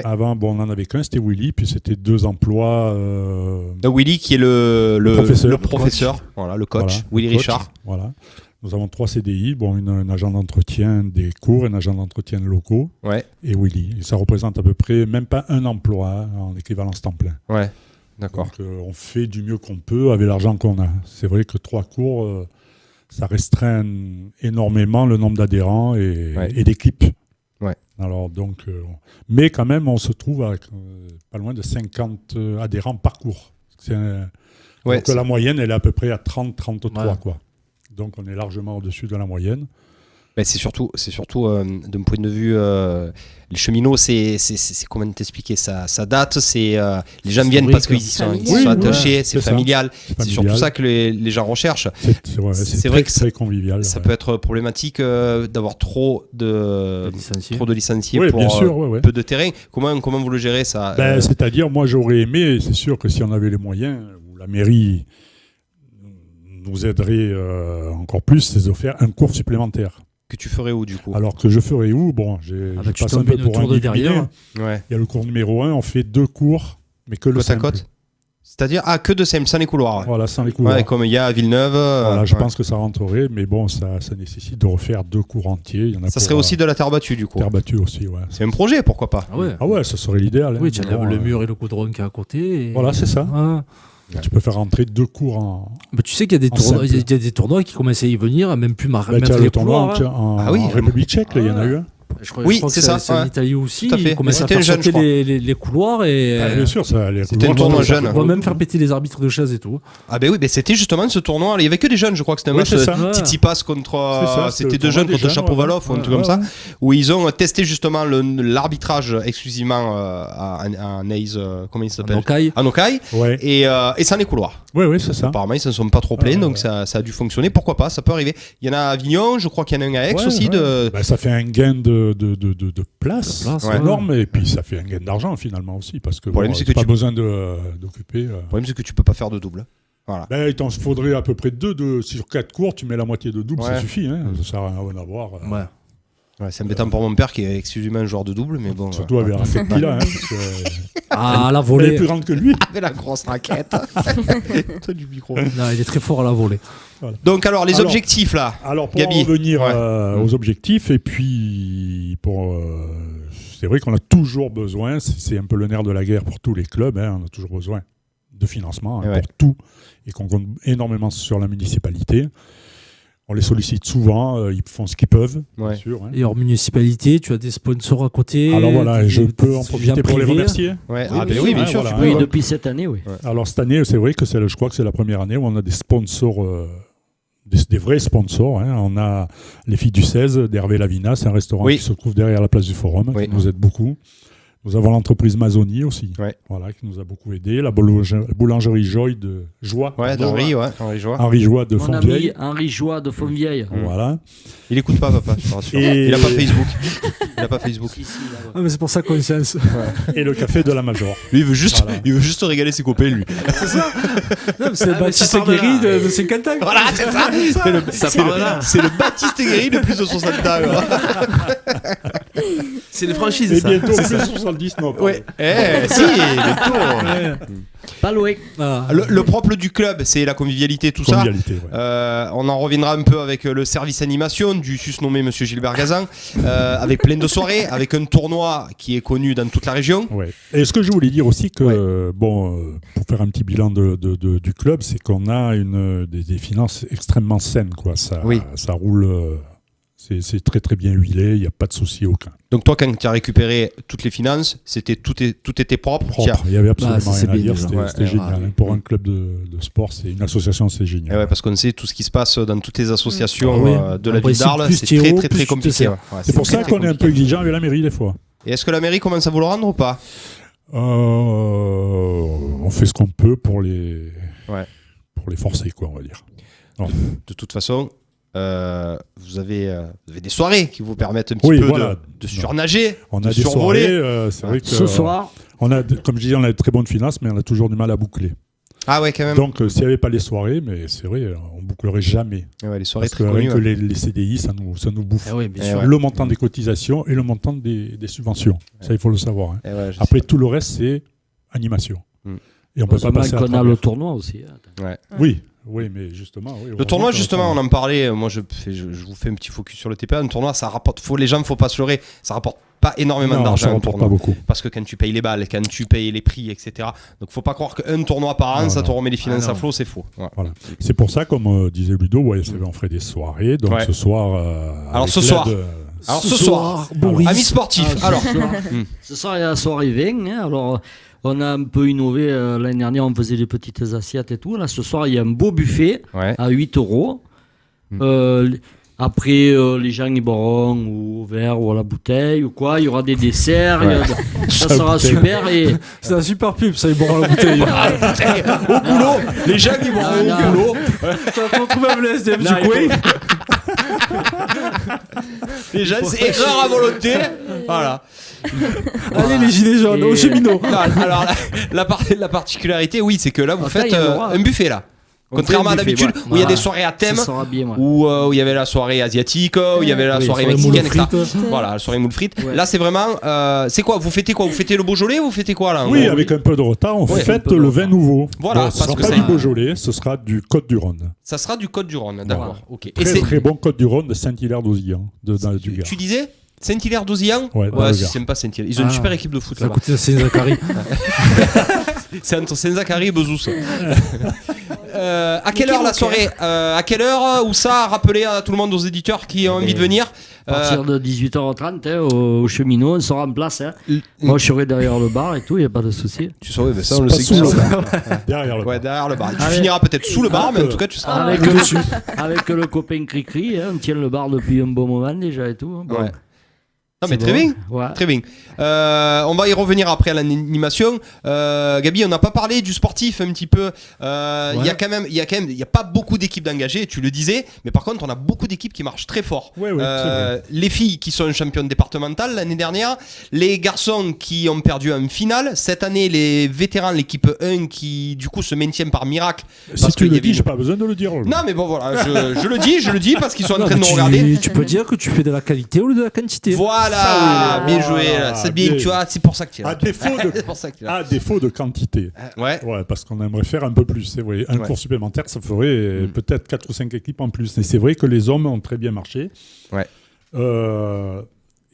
Avant, on n'en avait qu'un, c'était Willy, puis c'était 2 emplois. Willy, qui est le professeur, voilà, le coach, Willy Richard. Voilà. Nous avons 3 CDI, un agent d'entretien des cours, un agent d'entretien locaux et Willy. Et ça représente à peu près même pas un emploi en équivalence temps plein. Ouais, d'accord. Donc on fait du mieux qu'on peut avec l'argent qu'on a. C'est vrai que 3 cours, ça restreint énormément le nombre d'adhérents et d'équipes. Ouais. Alors mais quand même, on se trouve avec pas loin de 50 adhérents par cours. Donc la moyenne, elle est à peu près à 30-33 quoi. Donc on est largement au-dessus de la moyenne. C'est surtout d'un point de vue les cheminots, c'est comment t'expliquer ça date, les gens viennent parce qu'ils y sont attachés, c'est familial. C'est surtout ça que les gens recherchent. C'est vrai que c'est convivial. Ça peut être problématique d'avoir trop de licenciés pour peu de terrain. Comment vous le gérez ça? C'est-à-dire, moi j'aurais aimé, c'est sûr que si on avait les moyens, ou la mairie nous aiderait encore plus, c'est de faire un cours supplémentaire. Que tu ferais où du coup? Alors que je ferais où? J'ai passé un peu pour un guide minier. Il y a le cours numéro 1, on fait 2 cours, mais que le simple. Côte. C'est-à-dire que de simple, sans les couloirs. Voilà, sans les couloirs. Comme il y a à Villeneuve. Voilà, je pense que ça rentrerait, mais ça nécessite de refaire 2 cours entiers. Ça serait aussi de la terre battue du coup. Terre battue aussi, C'est un projet, pourquoi pas? Ah ouais, ça serait l'idéal. Oui, tu as le mur et le goudron qui est à côté. Voilà, c'est ça. Tu peux faire rentrer 2 cours en. Tu sais qu'il y a des tournois qui commencent à y venir, même plus mettre les couloirs. En République tchèque, il y en a eu un. Je crois que c'est en Italie aussi. Ils commencent à faire sauter les couloirs. Bien sûr, c'était un tournoi jeune. On va même faire péter les arbitres de chaise et tout. C'était justement ce tournoi. Il y avait que des jeunes, je crois que c'était un match Tsitsipas contre. C'était 2 jeunes contre Shapovalov ou un truc comme ça. Où ils ont testé justement l'arbitrage exclusivement à Neis, comment il s'appelle? À Nokai. Et sans les couloirs. Oui, c'est ça. Apparemment, ils ne se sont pas trop plaints, donc ça a dû fonctionner. Pourquoi pas? Ça peut arriver. Il y en a à Avignon, je crois qu'il y en a un à Aix aussi. Ça fait un gain de place énorme et puis ça fait un gain d'argent finalement aussi parce que tu pas besoin d'occuper. Le problème c'est que tu peux pas faire de double. Voilà. Il t'en faudrait à peu près 2 sur 4 cours, tu mets la moitié de double, ça suffit. Ça sert à rien à voir. C'est embêtant pour mon père qui est exclusivement un joueur de double, mais bon. Surtout avec la raquette qu'il a. La volée. Elle est plus grande que lui. Avec la grosse raquette. Du micro. Non, il est très fort à la volée. Voilà. Donc alors les objectifs là. Alors pour en revenir aux objectifs et puis c'est vrai qu'on a toujours besoin, c'est un peu le nerf de la guerre pour tous les clubs, on a toujours besoin de financement pour tout et qu'on compte énormément sur la municipalité. On les sollicite souvent, ils font ce qu'ils peuvent, bien sûr. Et hors municipalité, tu as des sponsors à côté. Alors voilà, je peux en profiter pour les remercier. Oui, bien sûr. Oui, depuis cette année, oui. Alors cette année, c'est vrai que je crois que c'est la première année où on a des sponsors, des vrais sponsors. On a les Filles du 16 d'Hervé Lavina, c'est un restaurant qui se trouve derrière la place du Forum, qui nous aide beaucoup. Nous avons l'entreprise Mazoni aussi, qui nous a beaucoup aidé. La boulangerie Joy de Joie. Henri Joie de Fontvieille. Henri Joie de Fontvieille. Voilà. Il écoute pas, papa, je te rassure. Il n'a pas Facebook. Mais c'est pour ça qu'on science. Et le café de la Major. Lui, il veut juste régaler ses copains, lui. C'est ça. C'est le Baptiste Guéry de 50 ans. Voilà, c'est ça. C'est le Baptiste Guéry de plus de 60 ans. C'est une franchise, et ça. bientôt plus de 70, non. Si, bientôt. Pas loin. Le propre du club, c'est la convivialité, tout ça. On en reviendra un peu avec le service animation du susnommé Monsieur Gilbert Gazan, avec plein de soirées, avec un tournoi qui est connu dans toute la région. Et ce que je voulais dire aussi, que pour faire un petit bilan du club, c'est qu'on a des finances extrêmement saines, quoi. Ça roule. C'est très très bien huilé, il n'y a pas de souci aucun. Donc toi, quand tu as récupéré toutes les finances, tout était propre. Il n'y avait absolument rien à dire, déjà. C'était génial. Pour un club de sport, c'est une association, c'est génial. Ouais, parce qu'on sait tout ce qui se passe dans toutes les associations de la ville d'Arles, c'est très très compliqué. C'est pour ça qu'on est un peu exigeant avec la mairie des fois. Et est-ce que la mairie commence à vous le rendre ou pas? On fait ce qu'on peut pour les forcer, quoi, on va dire. De toute façon, vous avez des soirées qui vous permettent un petit peu de surnager, on a de des survoler. Soirées, c'est vrai que ce soir, comme je disais, on a de très bonnes finances, mais on a toujours du mal à boucler. Ah ouais, quand même. Donc, s'il n'y avait pas les soirées, mais c'est vrai, on bouclerait jamais. Ouais, les soirées parce que rien que les CDI, ça nous bouffe. Le montant des cotisations et le montant des subventions. Ça, il faut le savoir. Hein. Après, tout le reste, c'est animation. Et on peut pas passer à travers. On a le tournoi aussi. Oui, mais justement. Le tournoi, justement, on en parlait. Moi, je vous fais un petit focus sur le TPA. Un tournoi, ça rapporte. Les gens, faut pas se leurrer. Ça rapporte pas énormément d'argent. Ça rapporte pas beaucoup. Parce que quand tu payes les balles, quand tu payes les prix, etc. Donc, faut pas croire qu'un tournoi par an, ça te remet les finances à flot. C'est faux. Voilà. C'est pour ça, comme disait Ludo, on ferait des soirées. Donc ce soir. Alors ce soir, amis sportifs. Ce soir, il y a la soirée vin. Alors. On a un peu innové. L'année dernière, on faisait des petites assiettes et tout. Là, ce soir, il y a un beau buffet à 8 €. Après, les gens ils boiront au verre ou à la bouteille ou quoi. Il y aura des desserts. Ça sera super. C'est un super pub, ça, ils boiront à la bouteille. Au coulo. Les gens ils boiront au coulo. Tu vas te retrouver à Blaise du coin. Les gens, c'est erreur à volonté. Voilà. Allez, les gilets jaunes, au cheminot. Alors, la particularité, oui, c'est que là, vous faites un buffet, là. Contrairement à d'habitude, où il y a des soirées à thème, où il y avait la soirée asiatique, où il y avait la soirée mexicaine, etc. Voilà, la soirée moule frites. Là, c'est vraiment. C'est quoi? Vous fêtez quoi? Vous fêtez le Beaujolais? Vous fêtez quoi là? Oui, avec un peu de retard, on fête le vin nouveau. Voilà, ce sera pas du Beaujolais, ce sera du Côte-du-Rhône. Ça sera du Côte-du-Rhône, d'accord. Ok. Très bon Côte-du-Rhône de Saint-Hilaire-d'Auzillan, dans le Gard. Tu disais Saint-Hilaire-d'Auzillan? Ouais, c'est sympa Saint-Hilaire. Ils ont une super équipe de foot là-bas. À côté de Saint-Zachary. C'est entre Saint-Zachary et Bezous. À quelle heure la soirée? À quelle heure? Où ça? Rappelez à tout le monde, aux éditeurs qui ont envie de venir. À partir de 18h30 au cheminot, on sera en place. Moi, je serai derrière le bar et tout, il n'y a pas de souci. Tu saurais, mais ça, on le sait que derrière le bar. Ouais, derrière le bar. Tu finiras peut-être sous le bar, mais en tout cas, tu seras avec le copain Cricri. On tient le bar depuis un bon moment déjà et tout. Bon. Ouais. Non mais très bien, très bien. On va y revenir après à l'animation. Gabi, on n'a pas parlé du sportif un petit peu. Il y a pas beaucoup d'équipes d'engagés, tu le disais, mais par contre on a beaucoup d'équipes qui marchent très fort. Les filles qui sont championnes départementales l'année dernière, les garçons qui ont perdu en finale. Cette année, les vétérans, l'équipe 1 qui du coup se maintient par miracle. Si tu le dis, j'ai pas besoin de le dire. Non mais bon voilà, je le dis parce qu'ils sont en train de nous regarder. Tu peux dire que tu fais de la qualité au lieu de la quantité. Voilà, bien joué. C'est bien, tu vois, c'est pour ça que tu es là. À défaut de quantité. Ouais, parce qu'on aimerait faire un peu plus, c'est vrai. Un cours supplémentaire, ça ferait peut-être 4 ou 5 équipes en plus. Et c'est vrai que les hommes ont très bien marché. Ouais.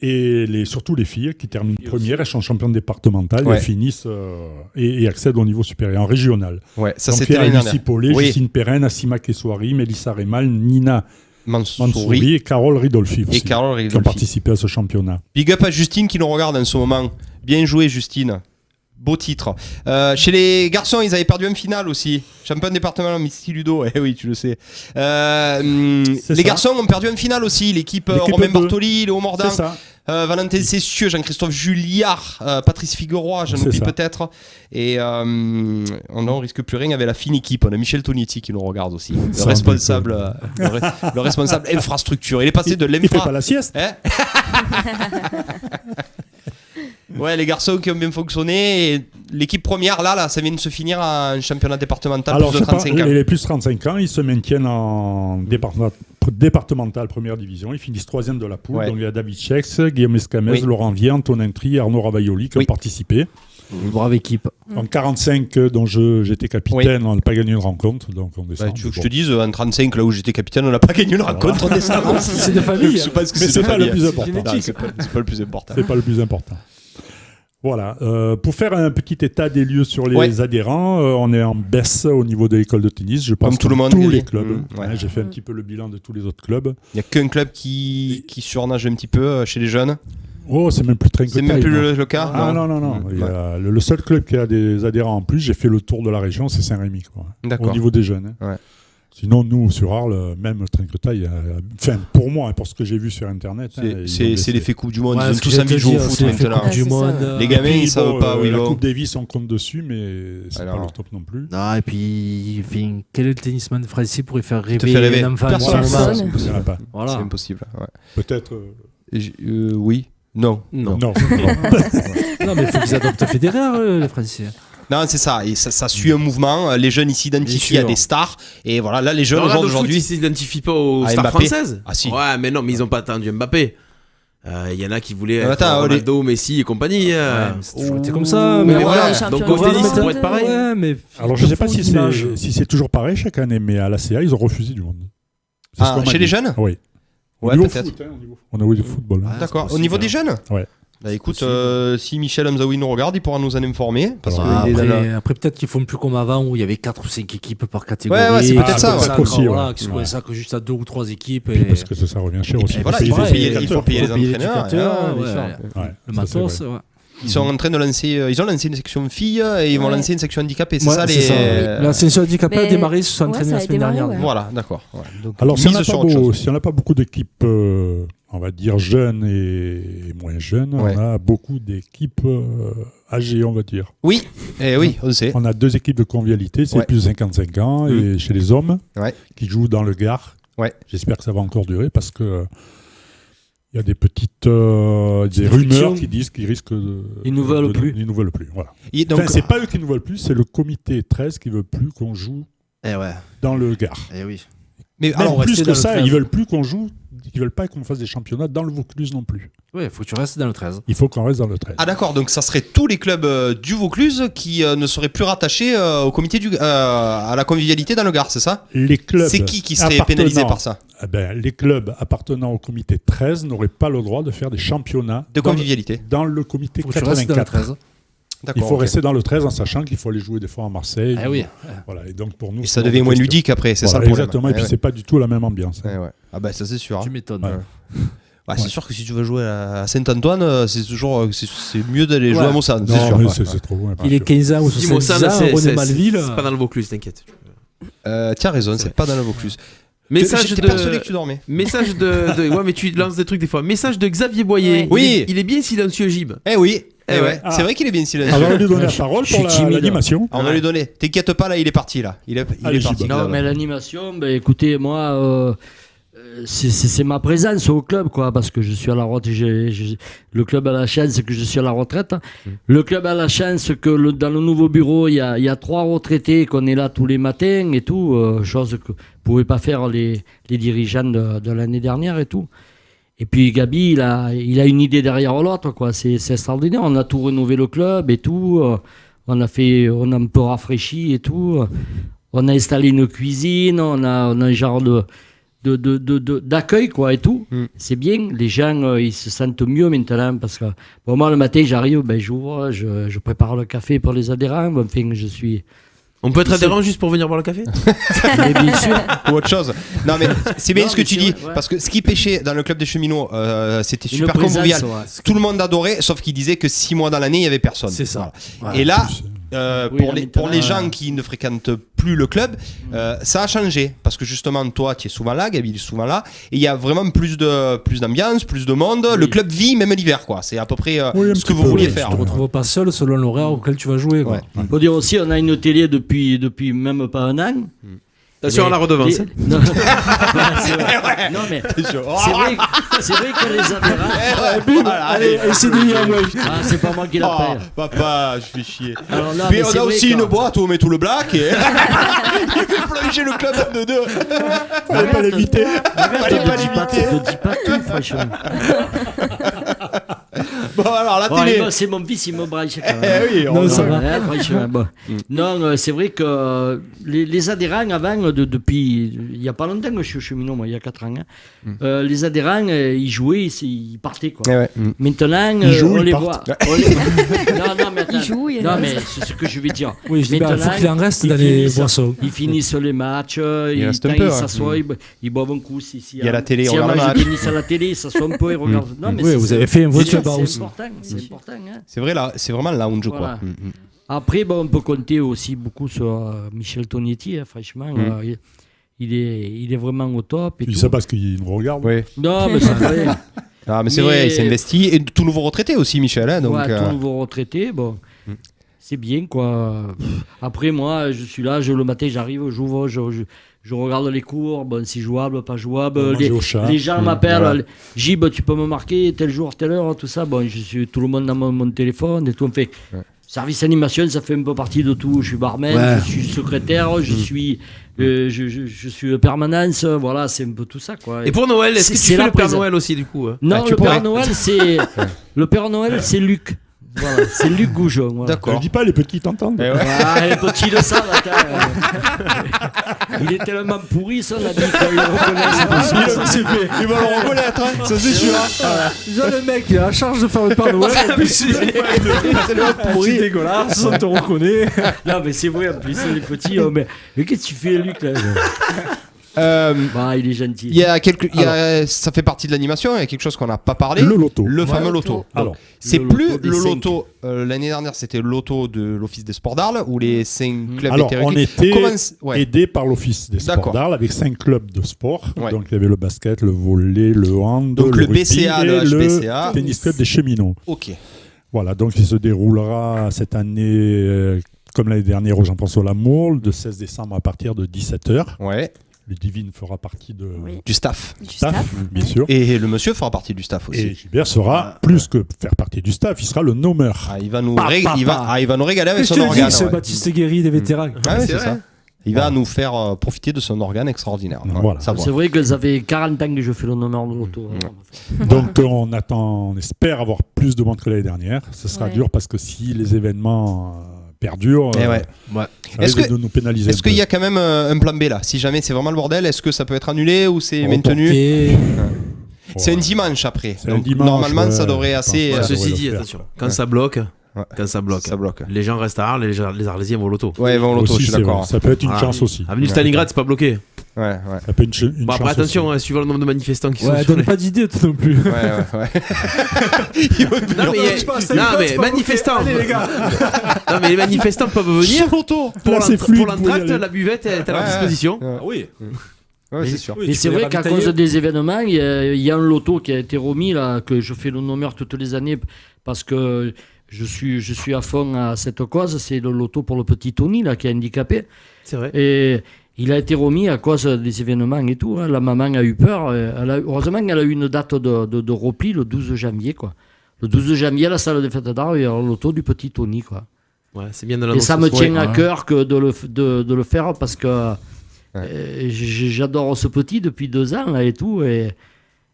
Et surtout les filles qui terminent première, elles sont championnes départementales, elles finissent et accèdent au niveau supérieur, en régional. Ouais, ça donc, c'était l'année dernière. Lucie Paulet, Justine Perrin, Assima Kessouari, Mélissa Rémal, Nina Mansouri et Carole Ridolfi aussi, qui ont participé à ce championnat. Big up à Justine qui nous regarde en ce moment. Bien joué Justine. Beau titre. Chez les garçons, ils avaient perdu en finale aussi. Champion départemental, Misty Ludo. Eh oui, tu le sais. Les garçons ont perdu en finale aussi. L'équipe Romain Bartoli, Léo Mordan, Valentin Cessieux, Jean-Christophe Julliard, Patrice Figueroy, j'en oublie peut-être. Et on risque plus rien avec la fine équipe. On a Michel Tonietti qui nous regarde aussi. Le responsable infrastructure. Il est passé de l'infra. Il fait pas la sieste. Ouais, les garçons qui ont bien fonctionné. Et l'équipe première, là, ça vient de se finir en championnat départemental. Alors, plus de 35 ans. Les plus de 35 ans, ils se maintiennent en départemental première division. Ils finissent 3e de la poule. Donc, il y a David Chex, Guillaume Escamez, Laurent Vier, Antonin Tri, Arnaud Ravaioli qui ont participé. Une brave équipe. En 45, dont j'étais capitaine, on n'a pas gagné une rencontre. Donc on descend. Tu veux que je te dise, en 35, là où j'étais capitaine, on n'a pas gagné une rencontre. On descend. C'est de famille. Mais c'est pas le plus important. C'est pas le plus important. C'est pas le plus important. Voilà. Pour faire un petit état des lieux sur les adhérents, on est en baisse au niveau de l'école de tennis. Je pense comme tout le monde, tous les clubs. Ouais. J'ai fait un petit peu le bilan de tous les autres clubs. Il n'y a qu'un club qui surnage un petit peu chez les jeunes. Oh, c'est même plus train que c'est même plus le cas. Ah non. Il y a le seul club qui a des adhérents en plus, j'ai fait le tour de la région, c'est Saint-Rémy. Au niveau des jeunes. Hein. Ouais. Sinon, nous, sur Arles, même Trinquetail, enfin, pour moi, pour ce que j'ai vu sur Internet... C'est l'effet Coupe du Monde, ils ont tous envie de jouer au foot maintenant. Les gamins, ils ne savent pas où ils vont. La Coupe Davis, on compte dessus, mais c'est pas le top non plus. Non, et puis, quel est le tennisman français pourrait faire rêver un enfant? Personne. Voilà. C'est impossible. Ouais. Peut-être... oui. Non. Non, mais il faut qu'ils adoptent Federer, les Français. Non, c'est ça. Et ça suit un mouvement. Les jeunes, ils s'identifient à des stars. Et voilà, là, les jeunes aujourd'hui. Ils s'identifient pas aux stars françaises. Ah si. Ouais, mais non, mais ils ont pas attendu Mbappé. Il y en a qui voulaient être Ronaldo, Messi et compagnie. C'est toujours été comme ça. Mais donc au tennis, ça pourrait être pareil. Mais alors, je sais pas si c'est toujours pareil chaque année, mais à la CA, ils ont refusé du monde. Chez les jeunes ? Oui. Ouais, peut-être. On a eu du football. D'accord. Au niveau des jeunes ? Ouais. Bah écoute, si Michel Hamzaoui nous regarde, il pourra nous en informer. Parce après, peut-être qu'ils font plus comme avant où il y avait 4 ou 5 équipes par catégorie. Ouais, c'est peut-être ça. Voilà, qui sont ça que juste à 2 ou 3 équipes. Et parce que ça revient cher aussi. Voilà, il faut payer les entraîneurs. Le matos, Ils sont en train de lancer, ils ont lancé une section filles et ils vont lancer une section handicapée. C'est ça la section handicapée a démarré, ils se sont entraînés la semaine dernière. Voilà, d'accord. Alors, si on n'a pas beaucoup d'équipes, on va dire jeunes et moins jeunes, on a beaucoup d'équipes âgées, on va dire. Oui, on le sait. On a 2 équipes de convivialité, c'est plus de 55 ans, et chez les hommes, qui jouent dans le Gard. J'espère que ça va encore durer parce que il y a des petites des rumeurs qui disent qu'ils risquent de... Ils ne veulent plus. Ils ne veulent plus, voilà. Donc, c'est pas eux qui ne veulent plus, c'est le comité 13 qui ne veut plus qu'on joue dans le Gard. Mais alors, plus que ça, ils veulent plus qu'on joue, ils veulent pas qu'on fasse des championnats dans le Vaucluse non plus. Oui, il faut que tu restes dans le 13. Il faut qu'on reste dans le 13. Ah d'accord, donc ça serait tous les clubs du Vaucluse qui ne seraient plus rattachés au comité à la convivialité dans le Gard, c'est ça ? Les clubs. C'est qui serait pénalisé par ça ? Les clubs appartenant au comité 13 n'auraient pas le droit de faire des championnats de convivialité dans le comité faut 84. Il faut rester dans le 13 en sachant qu'il faut aller jouer des fois à Marseille. Ah oui. Voilà, et donc pour nous, et ça devient moins ludique après, c'est ça le problème. Exactement, et puis c'est pas du tout la même ambiance. Ah bah ça c'est sûr. Tu m'étonnes. C'est sûr que si tu veux jouer à Saint-Antoine, c'est toujours c'est mieux d'aller jouer à Mossane, c'est sûr. C'est trop loin. Il est 15 ans ou 70 ans, René Malville. C'est pas dans le Vaucluse, t'inquiète. Tiens raison, c'est pas dans le Vaucluse. J'étais persuadé que tu dormais. Message de ouais, mais tu lances des trucs des fois. Message de Xavier Boyer. Oui. Il est bien silencieux, Gib. C'est vrai qu'il est bien silencieux. On va lui donner la parole pour l'animation. On va lui donner. T'inquiète pas, là, il est parti là. Il est parti. Non, mais l'animation, écoutez, moi, c'est ma présence au club, quoi, parce que je suis à la retraite. Le club a la chance que je suis à la retraite. Le club a la chance que dans le nouveau bureau, il y a 3 retraités, qu'on est là tous les matins et tout, chose que ne pouvaient pas faire les dirigeants de l'année dernière et tout. Et puis Gabi, il a une idée derrière l'autre, quoi. C'est extraordinaire. On a tout rénové le club et tout. On a un peu rafraîchi et tout. On a installé une cuisine. On a un genre d'accueil, quoi, et tout. C'est bien. Les gens, ils se sentent mieux maintenant parce que pour moi, le matin, j'arrive, j'ouvre, je prépare le café pour les adhérents. Enfin, je suis... On peut être adhérent juste pour venir boire le café ? Mais bien sûr. Ou autre chose. Non mais c'est bien ce que tu dis, parce que ce qui pêchait dans le club des cheminots, c'était super convivial. Tout le monde adorait, sauf qu'il disait que 6 mois dans l'année, il n'y avait personne. C'est ça. Voilà. Et là, pour les gens qui ne fréquentent plus le club, ça a changé. Parce que justement, toi, tu es souvent là, Gabi est souvent là, et il y a vraiment plus d'ambiance, plus de monde. Le club vit même l'hiver, quoi. C'est à peu près ce que vous vouliez faire. Tu ne te retrouves pas seul selon l'horaire auquel tu vas jouer, quoi. Il faut dire aussi, on a une télé depuis même pas un an. Attention à la redevance. Non, mais c'est vrai que les adhérents. Allez, c'est c'est pas moi qui la paye. Papa, je fais chier. Alors là, mais on a aussi une boîte où on met tout le black et il fait plonger le club de 2. Fallait pas l'éviter. Ne dis pas tout, franchement. Bon, alors la Bon, télé. allez, c'est mon fils, il me braille quand même. Oui, Non, ça va. Ouais, franchement, bon. Non, c'est vrai que les adhérents avant, depuis il n'y a pas longtemps que je suis cheminot, moi, il y a 4 ans, hein, les adhérents, ils jouaient, ils partaient. Quoi. Maintenant, on les voit. Non, mais attends. Ils jouent, Non, mais c'est ce que je vais dire. Oui, je dis, il faut qu'il en reste ils dans les finissent- boissons. Ils finissent les matchs, ils s'assoient, ils boivent un coup. Il y a la télé, si on regarde le match match. tennis à la télé, ils s'assoient un peu, ils regardent. Non, mais Oui, vous avez fait un virtual c'est house. important, c'est important. Hein. C'est vrai, là, c'est vraiment le lounge, Voilà. quoi. Après, bon, on peut compter aussi beaucoup sur Michel Tonietti, hein, franchement. Il est vraiment au top. Il sait parce qu'il nous regarde. Oui. Non, mais c'est vrai. Ah, mais c'est vrai, il s'est investi. Et tout nouveau retraité aussi, Michel. Hein, donc, Ouais, tout nouveau retraité, bon. C'est bien, quoi. Après, moi, je suis là, le matin, j'arrive, j'ouvre, je regarde les cours, bon, c'est jouable, pas jouable. Les gens m'appellent, Voilà. Gib, tu peux me marquer tel jour, telle heure, tout ça. Bon, je suis tout le monde dans mon téléphone et tout. On fait service animation, ça fait un peu partie de tout. Je suis barman, je suis secrétaire, je suis permanence, voilà, c'est un peu tout ça, quoi. Et pour Noël, est-ce que tu fais le Père Noël aussi, du coup? Non, le Père Noël, c'est le Père Noël, c'est Luc. Voilà, c'est Luc Goujon. Voilà. D'accord. Ne dis pas, les petits t'entendent. Les petits le savent, il est tellement pourri, ça, on a dit qu'il le reconnaît. Il va le reconnaître, hein, ça c'est sûr. Déjà le mec, il a la charge de faire le Père Noël. En plus, c'est pourri, dégueulasse, on te reconnaît. Non, mais c'est vrai, en plus, les petits. Mais qu'est-ce que tu fais, Luc, là? Il est gentil. Ça fait partie de l'animation, il y a quelque chose qu'on n'a pas parlé. Le loto. Le fameux loto. Alors, c'est le plus loto des le 5. loto. L'année dernière, c'était le loto de l'Office des sports d'Arles où les 5 clubs alors étaient on était Ouais. aidé par l'Office des sports D'accord. d'Arles avec 5 clubs de sport. Ouais. Donc il y avait le basket, le volley, le hand, Donc le le rugby BCA, et le HBCA. tennis club des cheminots. Ok. Voilà, donc il se déroulera cette année, comme l'année dernière, au Jean-François Lamour, de 16 décembre à partir de 17h. Ouais. Le Divine fera partie Du staff. Du staff. bien sûr. Et le monsieur fera partie du staff aussi. Et Gilbert sera, plus que faire partie du staff, il sera le nommeur. Il va nous régaler avec son organe. C'est Baptiste Guéry des vétérans. Ah oui, c'est ça. Il va nous faire profiter de son organe extraordinaire. Voilà. C'est vrai que ça fait 40 ans que je fais le numéro de l'auto. Donc on espère avoir plus de monde que l'année dernière. Ce sera dur parce que si les événements perdurent, ça risque de nous pénaliser. Est-ce qu'il y a quand même un plan B là? Si jamais c'est vraiment le bordel, est-ce que ça peut être annulé ou c'est maintenu? C'est un dimanche après. Donc normalement ça devrait assez. Ceci dit, attention, quand ça bloque. Quand ça bloque. Les gens restent à Arles et les Arlésiens vont au loto. Ouais, ils vont au loto, je suis d'accord. Ça peut être une chance aussi. Avenue Stalingrad, c'est pas bloqué. Ouais. Ça peut être une Bon, après, chance attention, aussi. suivant le nombre de manifestants qui sont Ouais, sur donne pas d'idée toi non plus. Ouais. Non mais manifestants. Non mais les manifestants peuvent venir. Pour l'entracte, la buvette est à leur disposition. Oui. Ouais, c'est sûr. Et c'est vrai qu'à cause des événements, il y a un loto qui a été remis là, que je fais le nommeur toutes les années parce que je suis à fond à cette cause. C'est le loto pour le petit Tony là, qui est handicapé. C'est vrai. Et il a été remis à cause des événements et tout. Hein. La maman a eu peur. Heureusement qu'elle a eu une date de repli le 12 janvier. Quoi. Le 12 janvier, à la salle des fêtes d'art, il y a le loto du petit Tony. Quoi. Ouais, c'est bien de et ça me tient à cœur que de le faire parce que j'adore ce petit depuis 2 ans là, et tout. Et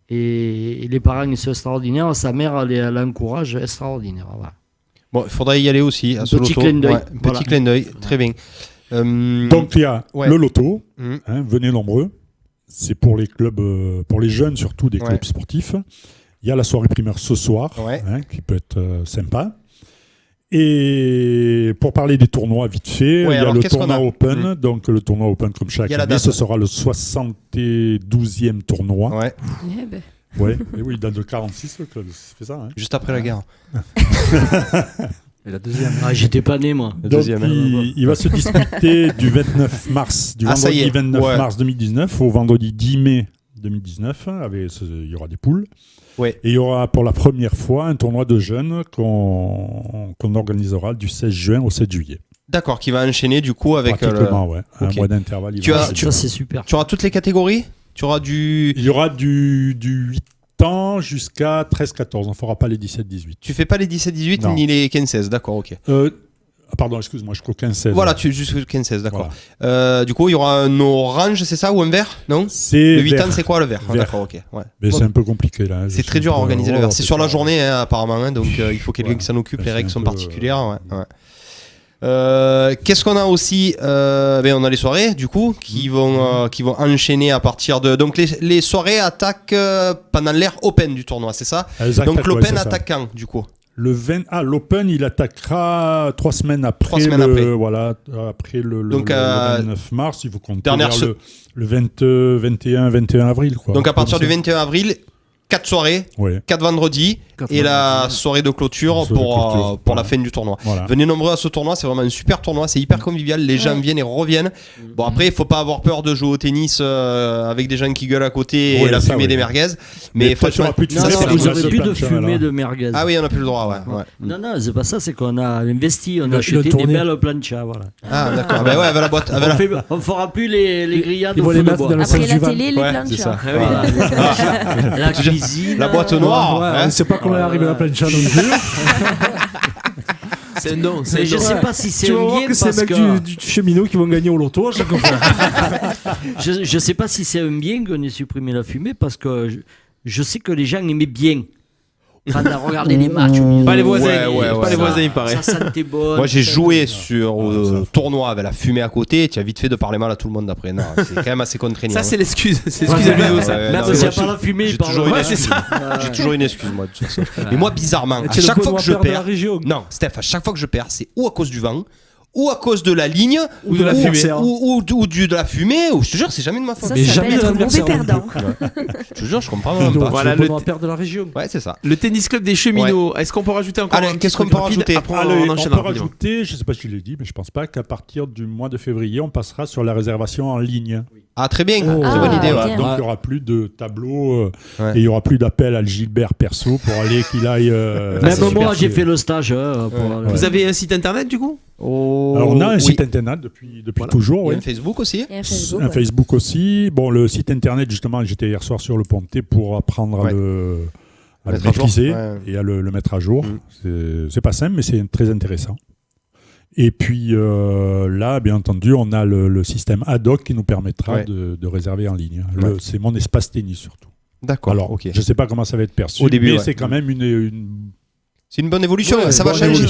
les parents ils sont extraordinaires. Sa mère, elle l'encourage extraordinaire. Voilà. Bon, il faudrait y aller aussi à ce Petit loto. clin d'œil. Petit clin d'œil, très bien. Donc il y a le loto, venez nombreux. C'est pour les clubs, pour les jeunes surtout des clubs sportifs. Il y a la soirée primaire ce soir, qui peut être sympa. Et pour parler des tournois vite fait, il y a le tournoi Open. Donc le tournoi Open comme chaque année, ce sera le 72e tournoi. Ouais. Ouais, et oui, il date de 46 le club, c'est ça. Hein. Juste après la guerre. Et la deuxième. J'étais pas né moi. Donc, il va se disputer du 29 mars, du vendredi 29 mars 2019 au vendredi 10 mai 2019. Il y aura des poules. Ouais. Et il y aura pour la première fois un tournoi de jeunes qu'on organisera du 16 juin au 7 juillet. D'accord, qui va enchaîner du coup avec un mois d'intervalle. Ça c'est super. Tu auras toutes les catégories? Il y aura du 8 ans jusqu'à 13-14. On ne fera pas les 17-18. Tu fais pas les 17-18 ni les 15-16, d'accord, ok. Ah, pardon, excuse-moi, jusqu'au 15-16. Voilà, jusqu'au 15-16, d'accord. Voilà. Du coup, il y aura un orange, c'est ça, ou un vert? Non? C'est le 8 vert. ans, c'est quoi le vert? Vert. D'accord, ok. Ouais. Mais c'est un peu compliqué là. C'est très dur à organiser le vert. C'est sur la journée, apparemment, donc il faut quelqu'un qui s'en occupe. Les règles sont particulières. Qu'est-ce qu'on a aussi? On a les soirées, du coup, qui vont enchaîner à partir de. Donc les soirées attaquent pendant l'ère Open du tournoi, c'est ça? Donc l'Open attaque quand, du coup? L'Open, il attaquera 3 semaines après. 3 semaines après. Voilà, après le 29 mars, il faut compter le 21 avril. Quoi. Donc à partir du 21 avril, 4 soirées, 4 vendredis, et la soirée de clôture pour la fin du tournoi. Voilà. Venez nombreux à ce tournoi, c'est vraiment un super tournoi, c'est hyper convivial, les gens viennent et reviennent. Bon, après, il faut pas avoir peur de jouer au tennis avec des gens qui gueulent à côté et la fumée des merguez. Mais franchement, vous n'aurez plus de fumée de merguez. Ah oui, on n'a plus le droit, Non, c'est pas ça, c'est qu'on a investi, on a acheté des belles planchas. Voilà. Ah, d'accord, avec la boîte. On fera plus les grillades au feu de bois. Après la télé, les planchas. La cuisine. La boîte noire. C'est pas comment arrive à la plancha non plus. C'est non, mais je sais pas si c'est un bien que c'est les mecs du cheminot qui vont gagner au loto à chaque fois. Je sais pas si c'est un bien qu'on ait supprimé la fumée parce que je sais que les gens aimaient bien. Quand on a regardé les matchs, pas les voisins, les voisins, il paraît. Ça sentait bon. Moi, j'ai joué sur tournoi avec la fumée à côté. Tu as vite fait de parler mal à tout le monde après. Non, c'est quand même assez contraignant. Ça, c'est l'excuse. C'est l'excuse à Ludo, ça. Même s'il n'y a pas la fumée, il parle. C'est ça. J'ai toujours une excuse, moi, de toute façon. Mais moi, bizarrement, à chaque fois que je perds. Non, Steph, à chaque fois que je perds, c'est ou à cause du vent, ou à cause de la ligne, ou de la fumée, ou de la fumée, ou je te jure, c'est jamais de ma faute. Ça jamais être un mauvais perdant. Je te jure, je comprends même pas. Voilà, le perdre de la région. Ouais, c'est ça. Le tennis club des cheminots. Est-ce qu'on peut rajouter encore un qu'est-ce qu'on peut rajouter? On peut rajouter, je sais pas si je l'ai dit, mais je pense pas qu'à partir du mois de février, on passera sur la réservation en ligne. Ah, très bien, très bonne idée. Donc il y aura plus de tableaux et il y aura plus d'appel à Gilbert perso pour aller qu'il aille. Même moi, j'ai fait le stage. Vous avez un site internet du coup? Alors on a un site internet depuis toujours. Il y a un Facebook aussi. Un Facebook aussi. Bon, le site internet, justement, j'étais hier soir sur le Pontet pour apprendre à le maîtriser et à le mettre à jour. C'est pas simple, mais c'est très intéressant. Et puis là, bien entendu, on a le système ad hoc qui nous permettra de réserver en ligne. C'est mon espace tennis surtout. D'accord. Alors, je ne sais pas comment ça va être perçu, mais c'est quand même c'est une bonne évolution, ça va changer.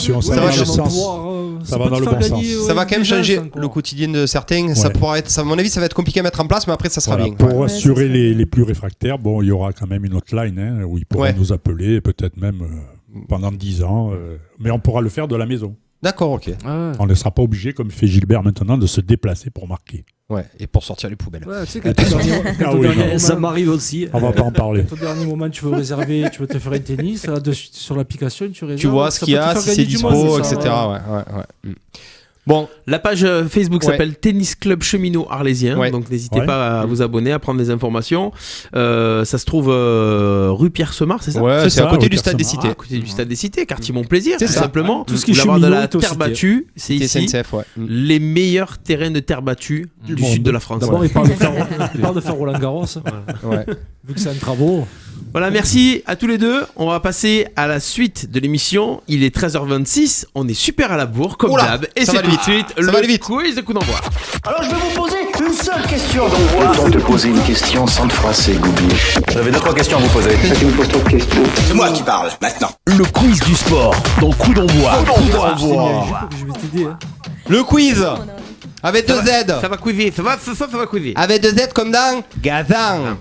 Ça va dans le bon sens. Ça va quand même changer le quotidien de certains. Ça pourra être, à mon avis, ça va être compliqué à mettre en place, mais après, ça sera bien. Pour assurer les plus réfractaires, il y aura quand même une hotline où ils pourront nous appeler, peut-être même pendant 10 ans, mais on pourra le faire de la maison. D'accord, ok. On ne sera pas obligé, comme fait Gilbert maintenant, de se déplacer pour marquer. Ouais, et pour sortir les poubelles. Ouais, tu sais ça m'arrive aussi. On va pas en parler. Au dernier moment, tu veux réserver, tu veux te faire un tennis, sur l'application, tu réserves. Tu vois ce qu'il y a, si c'est dispo, etc. Ouais. Bon, la page Facebook s'appelle Tennis Club Cheminot Arlésien, donc n'hésitez pas à vous abonner, à prendre des informations. Ça se trouve rue Pierre Semard, c'est ça? Ouais, c'est à côté du Stade des Cités. À côté du Stade des Cités, quartier Mon-Plaisir, tout simplement. Tout ce qui est cheminot, de la terre battue, c'est ici les meilleurs terrains de terre battue du sud de la France. D'abord, il parle de faire Roland Garros, vu que c'est un travaux. Voilà, merci à tous les deux. On va passer à la suite de l'émission. Il est 13h26. On est super à la bourre, comme d'hab. Et c'est tout de suite le quiz de coup d'envoi. Alors, je vais vous poser une seule question d'envoi. Autant te poser une question sans te froisser, Goubi. J'avais 2-3 questions à vous poser. Ça, tu me poses trop de questions. C'est moi qui parle, maintenant. Le quiz du sport dans coup d'envoi. Je vais t'aider. Le quiz avec 2 Z. Ça va quizer. Ça va quizer. Avec 2 Z comme dans Gazan.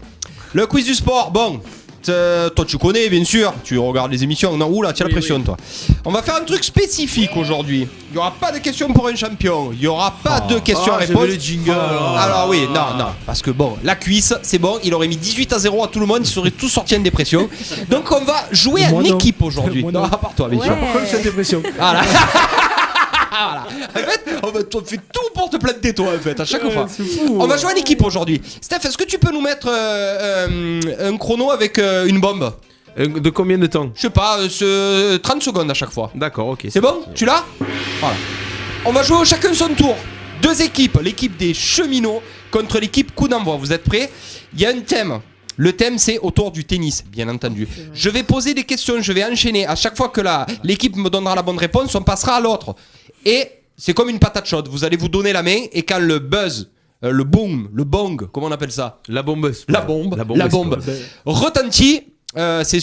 Le quiz du sport, bon. Toi tu connais bien sûr, tu regardes les émissions. Non, oula, tu as la pression toi. On va faire un truc spécifique aujourd'hui. Il n'y aura pas de questions pour un champion. Il n'y aura pas de questions à répondre. Le jingle. Alors oui, non. Parce que bon, la cuisse, c'est bon. Il aurait mis 18-0 à tout le monde. Ils seraient tous sortis en dépression. Donc on va jouer en équipe aujourd'hui. Non, à part toi, bien sûr. Pourquoi je suis en dépression? Voilà. Voilà. En fait, on fait tout pour te planter toi en fait à chaque fois. On va jouer en équipe aujourd'hui. Steph, est-ce que tu peux nous mettre un chrono avec une bombe? De combien de temps? Je sais pas, 30 secondes à chaque fois. D'accord, ok. C'est bon? Tu l'as? Voilà. On va jouer chacun son tour. 2 équipes, l'équipe des cheminots contre l'équipe coup d'envoi. Vous êtes prêts? Il y a un thème. Le thème, c'est autour du tennis, bien entendu. Je vais poser des questions, je vais enchaîner. À chaque fois que l'équipe me donnera la bonne réponse, on passera à l'autre. Et c'est comme une patate chaude. Vous allez vous donner la main et quand le buzz, le boom, le bong, comment on appelle ça ? La bombe. Retentit. C'est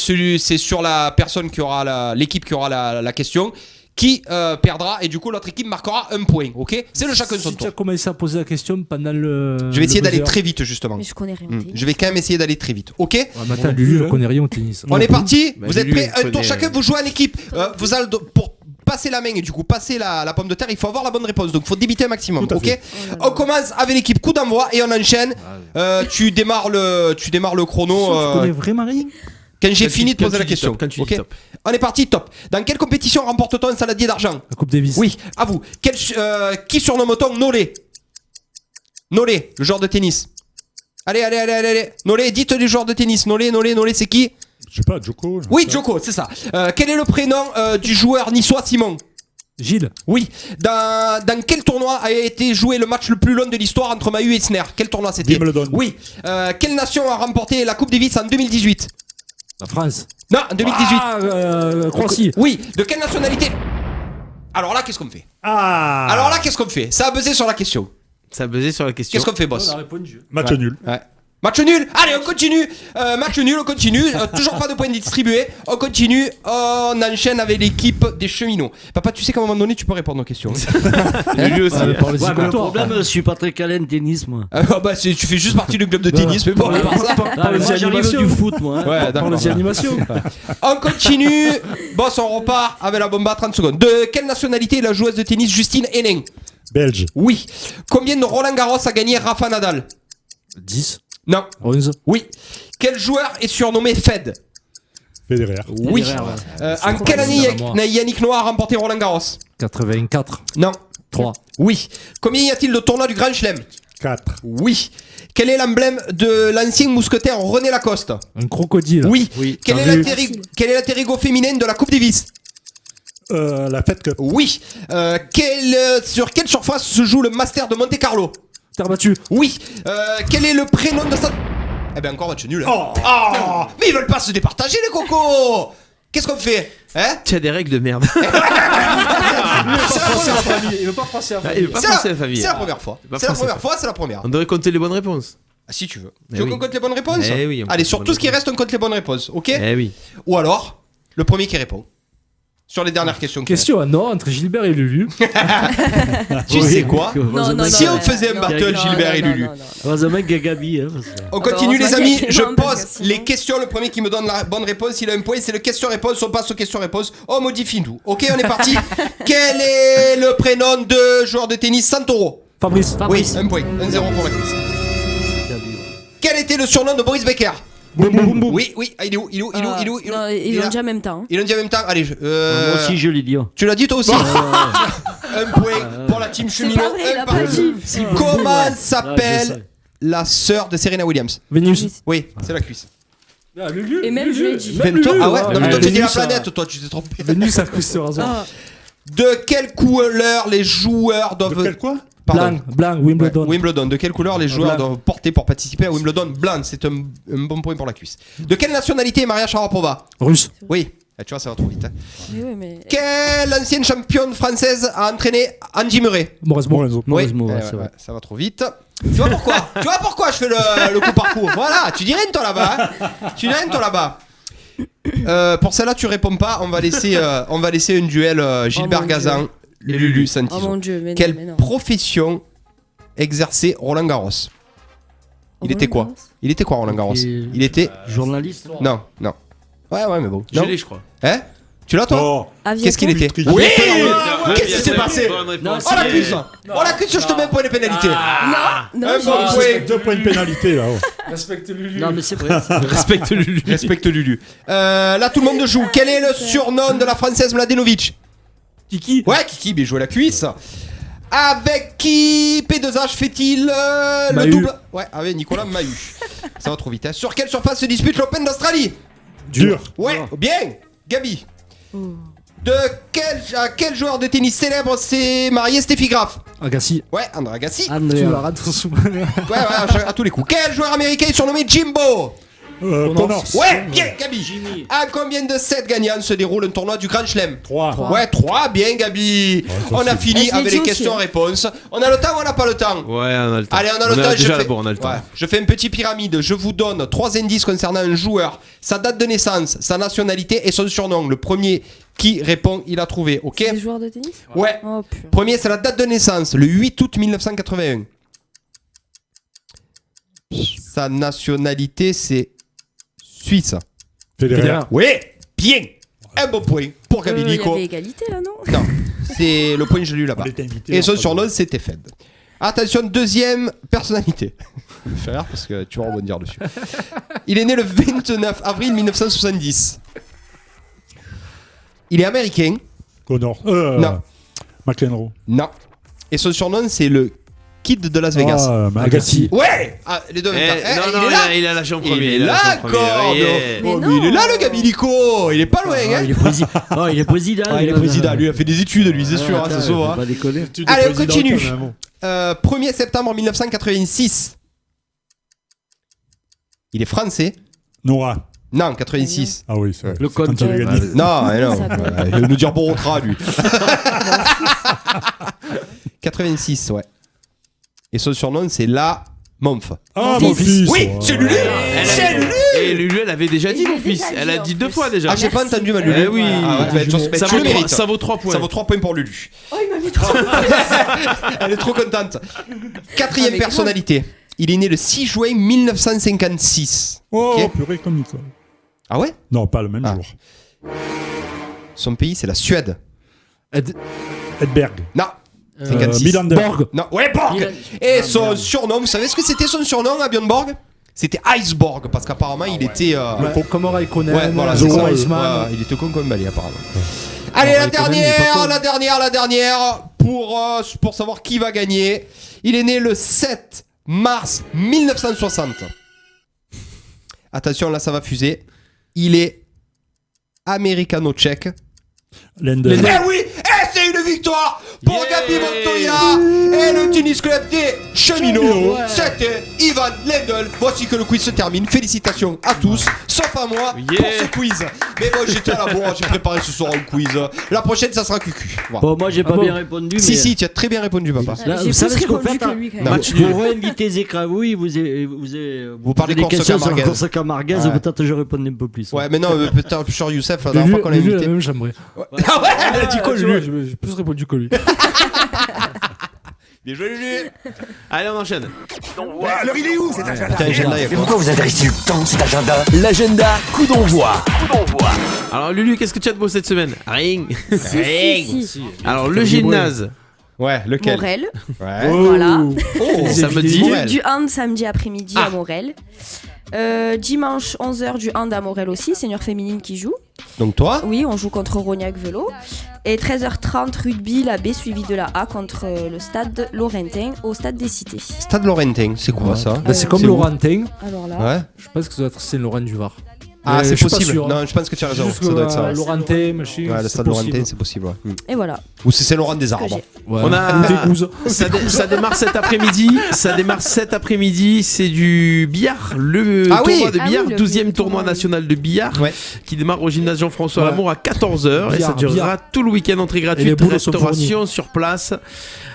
sur la personne qui aura l'équipe qui aura la question qui perdra et du coup l'autre équipe marquera un point. Ok ? C'est le chacun son tour. Tu as commencé à poser la question pendant le. Je vais essayer d'aller très vite justement. Mais je connais rien au tennis. Je vais quand même essayer d'aller très vite. Ok ? Ouais, mais attends, Lulu, je connais rien au tennis. On est parti. Vous êtes Lulu, prêts ? Un tour chacun. Vous jouez en équipe. Vous allez pour passer la main et du coup passer la pomme de terre, il faut avoir la bonne réponse. Donc il faut débiter un maximum. Ok ? On commence avec l'équipe coup d'envoi et on enchaîne. Tu démarres le chrono. Tu connais vraiment rien ? Quand j'ai fini de poser la question. Okay. Top. On est parti, top. Dans quelle compétition remporte-t-on un saladier d'argent ? La Coupe Davis. Oui, à vous. Qui surnomme-t-on Nolé ? Nolé, le joueur de tennis. Allez. Nolé, dites les joueurs de tennis. Nolé, c'est qui ? Je sais pas, Djoko. Oui, Djoko, c'est ça. Quel est le prénom du joueur niçois Simon ? Gilles. Oui. Dans quel tournoi a été joué le match le plus long de l'histoire entre Mahut et Isner ? Quel tournoi c'était ? Wimbledon. Oui. Quelle nation a remporté la Coupe Davis en 2018 ? La France. Non, en 2018. Croatie. Oui. De quelle nationalité ? Alors là, qu'est-ce qu'on fait ? Ça a buzzé sur la question. Qu'est-ce qu'on fait, boss ? Match nul. Ouais. Match nul. Allez, on continue. Match nul, on continue. Toujours pas de points distribués. On continue. On enchaîne avec l'équipe des cheminots. Papa, tu sais qu'à un moment donné, tu peux répondre aux questions. Lui aussi. Le problème, je suis pas très calé en tennis, moi. Tu fais juste partie du club de tennis, mais bon, Moi, j'arrive du foot, moi. Ouais, d'accord. Animation. On continue. Boss, on repart avec la bombe à 30 secondes. De quelle nationalité est la joueuse de tennis Justine Henin ? Belge. Oui. Combien de Roland Garros a gagné Rafa Nadal ? 10. Non. 11. Oui. Quel joueur est surnommé Fed ? Federer. Oui. En quelle année Yannick Noah a remporté Roland Garros ? 84. Non. 3. Oui. Combien y a-t-il de tournois du Grand Chelem ? 4. Oui. Quel est l'emblème de l'ancien mousquetaire René Lacoste ? Un crocodile. Oui. Quel est l'alter-ego féminin de la Coupe Davis ? La Fed Cup. Oui. Sur quelle surface se joue le Master de Monte Carlo ? Terre battue. Oui. Quel est le prénom de sa... Eh ben encore match nul. Mais ils veulent pas se départager les cocos. Qu'est-ce qu'on fait ? Tu as des règles de merde. Il veut pas penser à la famille. C'est la première fois. C'est la première. On devrait compter les bonnes réponses. Si tu veux. Tu veux qu'on compte les bonnes réponses ? Oui. Allez, sur tout ce qui reste, on compte les bonnes réponses. Ok ? Oui. Ou alors, le premier qui répond. Sur les dernières questions. Question à Nord entre Gilbert et Lulu. Tu sais quoi ? Non, si on faisait un battle Gilbert et Lulu. Gabi. On continue les amis, je pose les questions. Le premier qui me donne la bonne réponse, il a un point. C'est le question-réponse, on passe aux questions-réponses. On modifie tout. Ok, on est parti. Quel est le prénom de joueur de tennis Santoro ? Fabrice. Oui, un point. 1-0 pour la quiz. Quel était le surnom de Boris Becker ? Boum, boum, boum. Oui, il est où ? Non, ils l'ont dit en même temps. Ils l'ont dit en même temps. Allez, Moi aussi, je l'ai dit. Tu l'as dit toi aussi ? Un point pour la team cheminot. Pas vrai, il a pas dit. Comment s'appelle la sœur de Serena Williams ? Vénus. Oui, c'est la cuisse. Lulu. Et même je l'ai dit. Même Toi, ah ouais ? Non mais toi tu dis la Vénus, planète, toi tu t'es trompé. Vénus à cuisse sur rasoir. De quelle couleur les joueurs doivent... De quel quoi ? Blanc, Wimbledon. Ouais, Wimbledon. De quelle couleur les joueurs doivent porter pour participer à Wimbledon ? Blanc, c'est un bon point pour la cuisse. De quelle nationalité est Maria Sharapova ? Russe. Oui. Ah, tu vois, ça va trop vite. Hein. Mais... Quelle ancienne championne française a entraîné Andy Murray ? Moresmo. Oui, ça va trop vite. Tu vois pourquoi je fais le coup par coup ? Voilà, tu dis rien toi là-bas. Pour celle-là, tu réponds pas. On va laisser un duel Gilbert Gazan, Lulu Santizo. Oh mon Dieu, mais Quelle non. profession exerçait Roland Garros ? Il était quoi Roland Garros ? Il était journaliste. Non. Ouais, mais bon. Je l'ai, je crois. Hein ? Tu l'as toi ? Qu'est-ce qu'il était ? Oui. Qu'est-ce qui s'est passé ? Oh la cuisse, je te mets un point de pénalité. Non, Un bon point. 2 points de pénalité là. Respecte Lulu. Non, mais c'est vrai. Respecte Lulu. Là, tout le monde joue. Quel est le surnom de la Française Mladenovic ? Kiki. Ouais, Kiki, bien joué la cuisse. Avec qui P2H fait-il le double ? Ouais, avec Nicolas Mahut. Ça va trop vite. Hein. Sur quelle surface se dispute l'Open d'Australie ? Dur. Ouais, bien. Gabi. À quel joueur de tennis célèbre s'est marié Steffi Graf ? Agassi. Ouais, André Agassi. Tu la rates sous. Ouais, à tous les coups. Quel joueur américain est surnommé Jimbo ? Connors. Ouais, bien, Gabi. À combien de sets gagnants se déroule un tournoi du Grand Chelem? 3. Ouais, 3, bien, Gabi. On a fini avec les questions-réponses. On a le temps ou on n'a pas le temps? Ouais, on a le temps. Allez, on a le temps. On a le temps. Ouais, je fais une petite pyramide. Je vous donne 3 indices concernant un joueur, sa date de naissance, sa nationalité et son surnom. Le premier qui répond, il a trouvé. Ok? C'est des joueurs de tennis? Ouais. Oh, putain. Premier, c'est la date de naissance, le 8 août 1981. Sa nationalité, c'est suisse. Federer. Oui, bien. Un bon point pour Gabi Il y Nico. avait égalité là, non? Non, c'est le point que j'ai lu là-bas. On était invités, Et son enfin, surnom, c'était Fed. Attention, deuxième personnalité. Fais rire parce que tu vas rebondir dessus. Il est né le 29 avril 1970. Il est américain. Connors. Non. McEnroe. Non. Et son surnom, c'est le Kid de Las Vegas. Agassi. Ouais. Les deux. Non, il a lâché en premier. Il est là, d'accord. Il est là, le Gabi Nico. Il est pas loin, hein. Il est président. Il est président. Il est président. Lui, il a fait des études, lui, c'est sûr. C'est ça. Pas déconner. Allez, on continue. 1er septembre 1986. Il est français. Nora. Non, 86. Ah oui, c'est vrai. Le code. Quand il avait gagné. Non, il va nous dire Borotra, lui. 86, ouais. Et son surnom, c'est La Monf. Ah, mon fils. Oui, c'est lui. C'est lui. Et Lulu, elle avait déjà dit mon fils. Elle a dit 2 fois déjà. Ah, j'ai pas entendu ma Lulu. Eh oui. Ça vaut 3 points. Ça vaut 3 points pour Lulu. Oh, il m'a mis 3 points. Elle est trop contente. Quatrième personnalité. Il est né le 6 juin 1956. Oh, Ok. purée comme Nicole. Ah ouais? Non, pas le même jour. Son pays, c'est la Suède. Edberg. Non. 56. Milander. Borg. Non, ouais, Borg. Et son surnom, vous savez ce que c'était son surnom à Björn Borg? C'était Iceborg, parce qu'apparemment il était. Comme Raikkonen, ouais, voilà, c'est Joe ça. Iceman. Ouais, il était con comme Bali, apparemment. Allez, la dernière, pour savoir qui va gagner. Il est né le 7 mars 1960. Attention, là ça va fuser. Il est américano-tchèque. Lendl. Eh oui, c'est une victoire pour Gabi Montoya et le tennis club des cheminots. C'était Ivan Lendl. Voici que le quiz se termine. Félicitations à tous, sauf à moi pour ce quiz. Mais moi j'étais à la bourre, j'ai préparé ce soir un quiz. La prochaine ça sera cucu. Voilà. Bon, moi j'ai pas bien répondu. Mais... Si, tu as très bien répondu, papa. Là, vous savez ce qu'on fait, vous réinvitez Zécravouille, vous parlez des questions sur la course course Camarguez, peut-être je réponds un peu plus. Ouais, mais non, peut-être sur Youssef, la dernière fois qu'on l'a invité. Même j'aimerais. Ah ouais, elle a dit quoi, Lulu? J'ai plus répondu que lui. Bien joué, Lulu. Allez, on enchaîne. Alors il est où cet agenda? Mais pourquoi vous adressez le temps cet agenda? L'agenda coup d'envoi. Alors Lulu, qu'est-ce que tu as de beau cette semaine? Rien. Si. Alors le gymnase. Ouais, lequel? Morel. Ouais. Voilà. Ça me dit. Du hand samedi après-midi à Morel. Dimanche 11h du hand à Morel aussi, senior féminine qui joue. Donc toi? Oui, on joue contre Rognac Vélo. Et 13h30 rugby, la B suivie de la A contre le stade Laurentin au stade des Cités. Stade Laurentin, c'est quoi ça? C'est comme Laurentin. Alors là, Ouais. Je pense que ça doit être Saint-Laurent du Var. Ah, c'est je suis pas possible. sûr, hein. Non, je pense que tu as raison. Juste Ça doit être ça. Laurentin, machin. Ouais, le stade Laurentin, c'est possible. Ouais. et voilà. Ou c'est Saint-Laurent des Arbres. Ouais. On a Des gousses. ça démarre cet après-midi. C'est du billard. Le Ah oui. tournoi de billard, Ah oui, le 12e tournoi national de billard, Ouais. qui démarre au gymnase Jean-François Ouais. Lamour à 14h et ça durera tout le week-end, entrée Et les gratuite, boules sont restauration sur place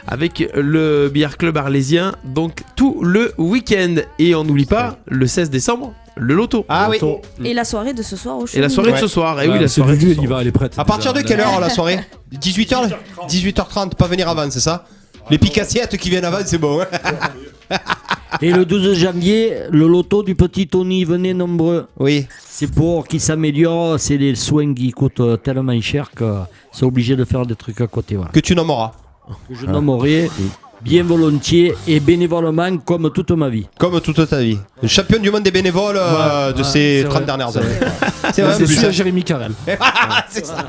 avec le billard club arlésien, donc tout le week-end. Et on n'oublie pas le 16 décembre le loto. Ah oui. Et la soirée de ce soir au Et la soirée de ce soir. Et oui, la c'est soirée. Lulu, il va, elle est prête. À partir de quelle heure la soirée? 18h 18h30, pas venir avant, c'est ça? Les picassiettes qui viennent avant, c'est bon. Hein. Et le 12 janvier, le loto du petit Tony, venez nombreux. Oui. C'est pour qu'il s'améliore, c'est les soins qui coûtent tellement cher que c'est obligé de faire des trucs à côté. Voilà. Que tu nommeras. Que je nommerai bien volontiers et bénévolement comme toute ma vie. Comme toute ta vie. Le champion du monde des bénévoles de ces 30 dernières années. C'est vrai, C'est plus, celui hein. à Jérémy Carrel. C'est ça.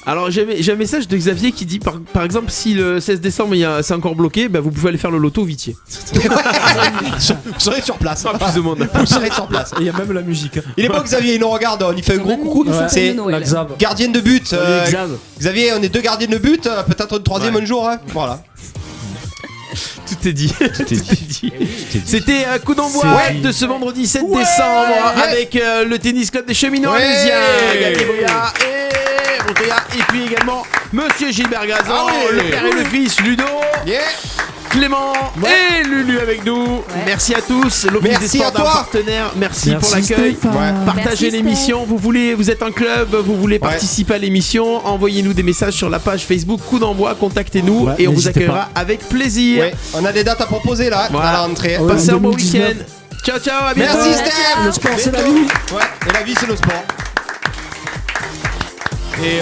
Alors j'ai un message de Xavier qui dit par exemple si le 16 décembre c'est encore bloqué, bah, vous pouvez aller faire le loto au Vitier. Vous serez sur place. Plus de monde. Vous serez sur place. Et il y a même la musique. Il est bon Xavier, il nous regarde, on y fait un gros coucou. Ouais. C'est Noël. La Xav. gardienne de but. Salut, Xav. Xavier, on est 2 gardiens de but, peut-être un troisième un jour. Hein. Voilà. Tout est dit. Tout est dit. C'était coup d'envoi de ce vendredi 7 décembre avec le tennis club des cheminots alésiens. Et puis également Monsieur Gilbert Gazan, le père et le fils Ludo. Clément et Lulu avec nous. Merci à tous. L'Office des sports d'un partenaire. Merci pour l'accueil. Partagez l'émission. Vous êtes un club, vous voulez participer à l'émission, envoyez-nous des messages sur la page Facebook Coup d'envoi, contactez-nous et on vous accueillera avec plaisir. On a des dates à proposer là à la rentrée. Passez un bon week-end. Ciao, à bientôt. Merci Steph. Le sport c'est la vie. Et la vie c'est le sport. Et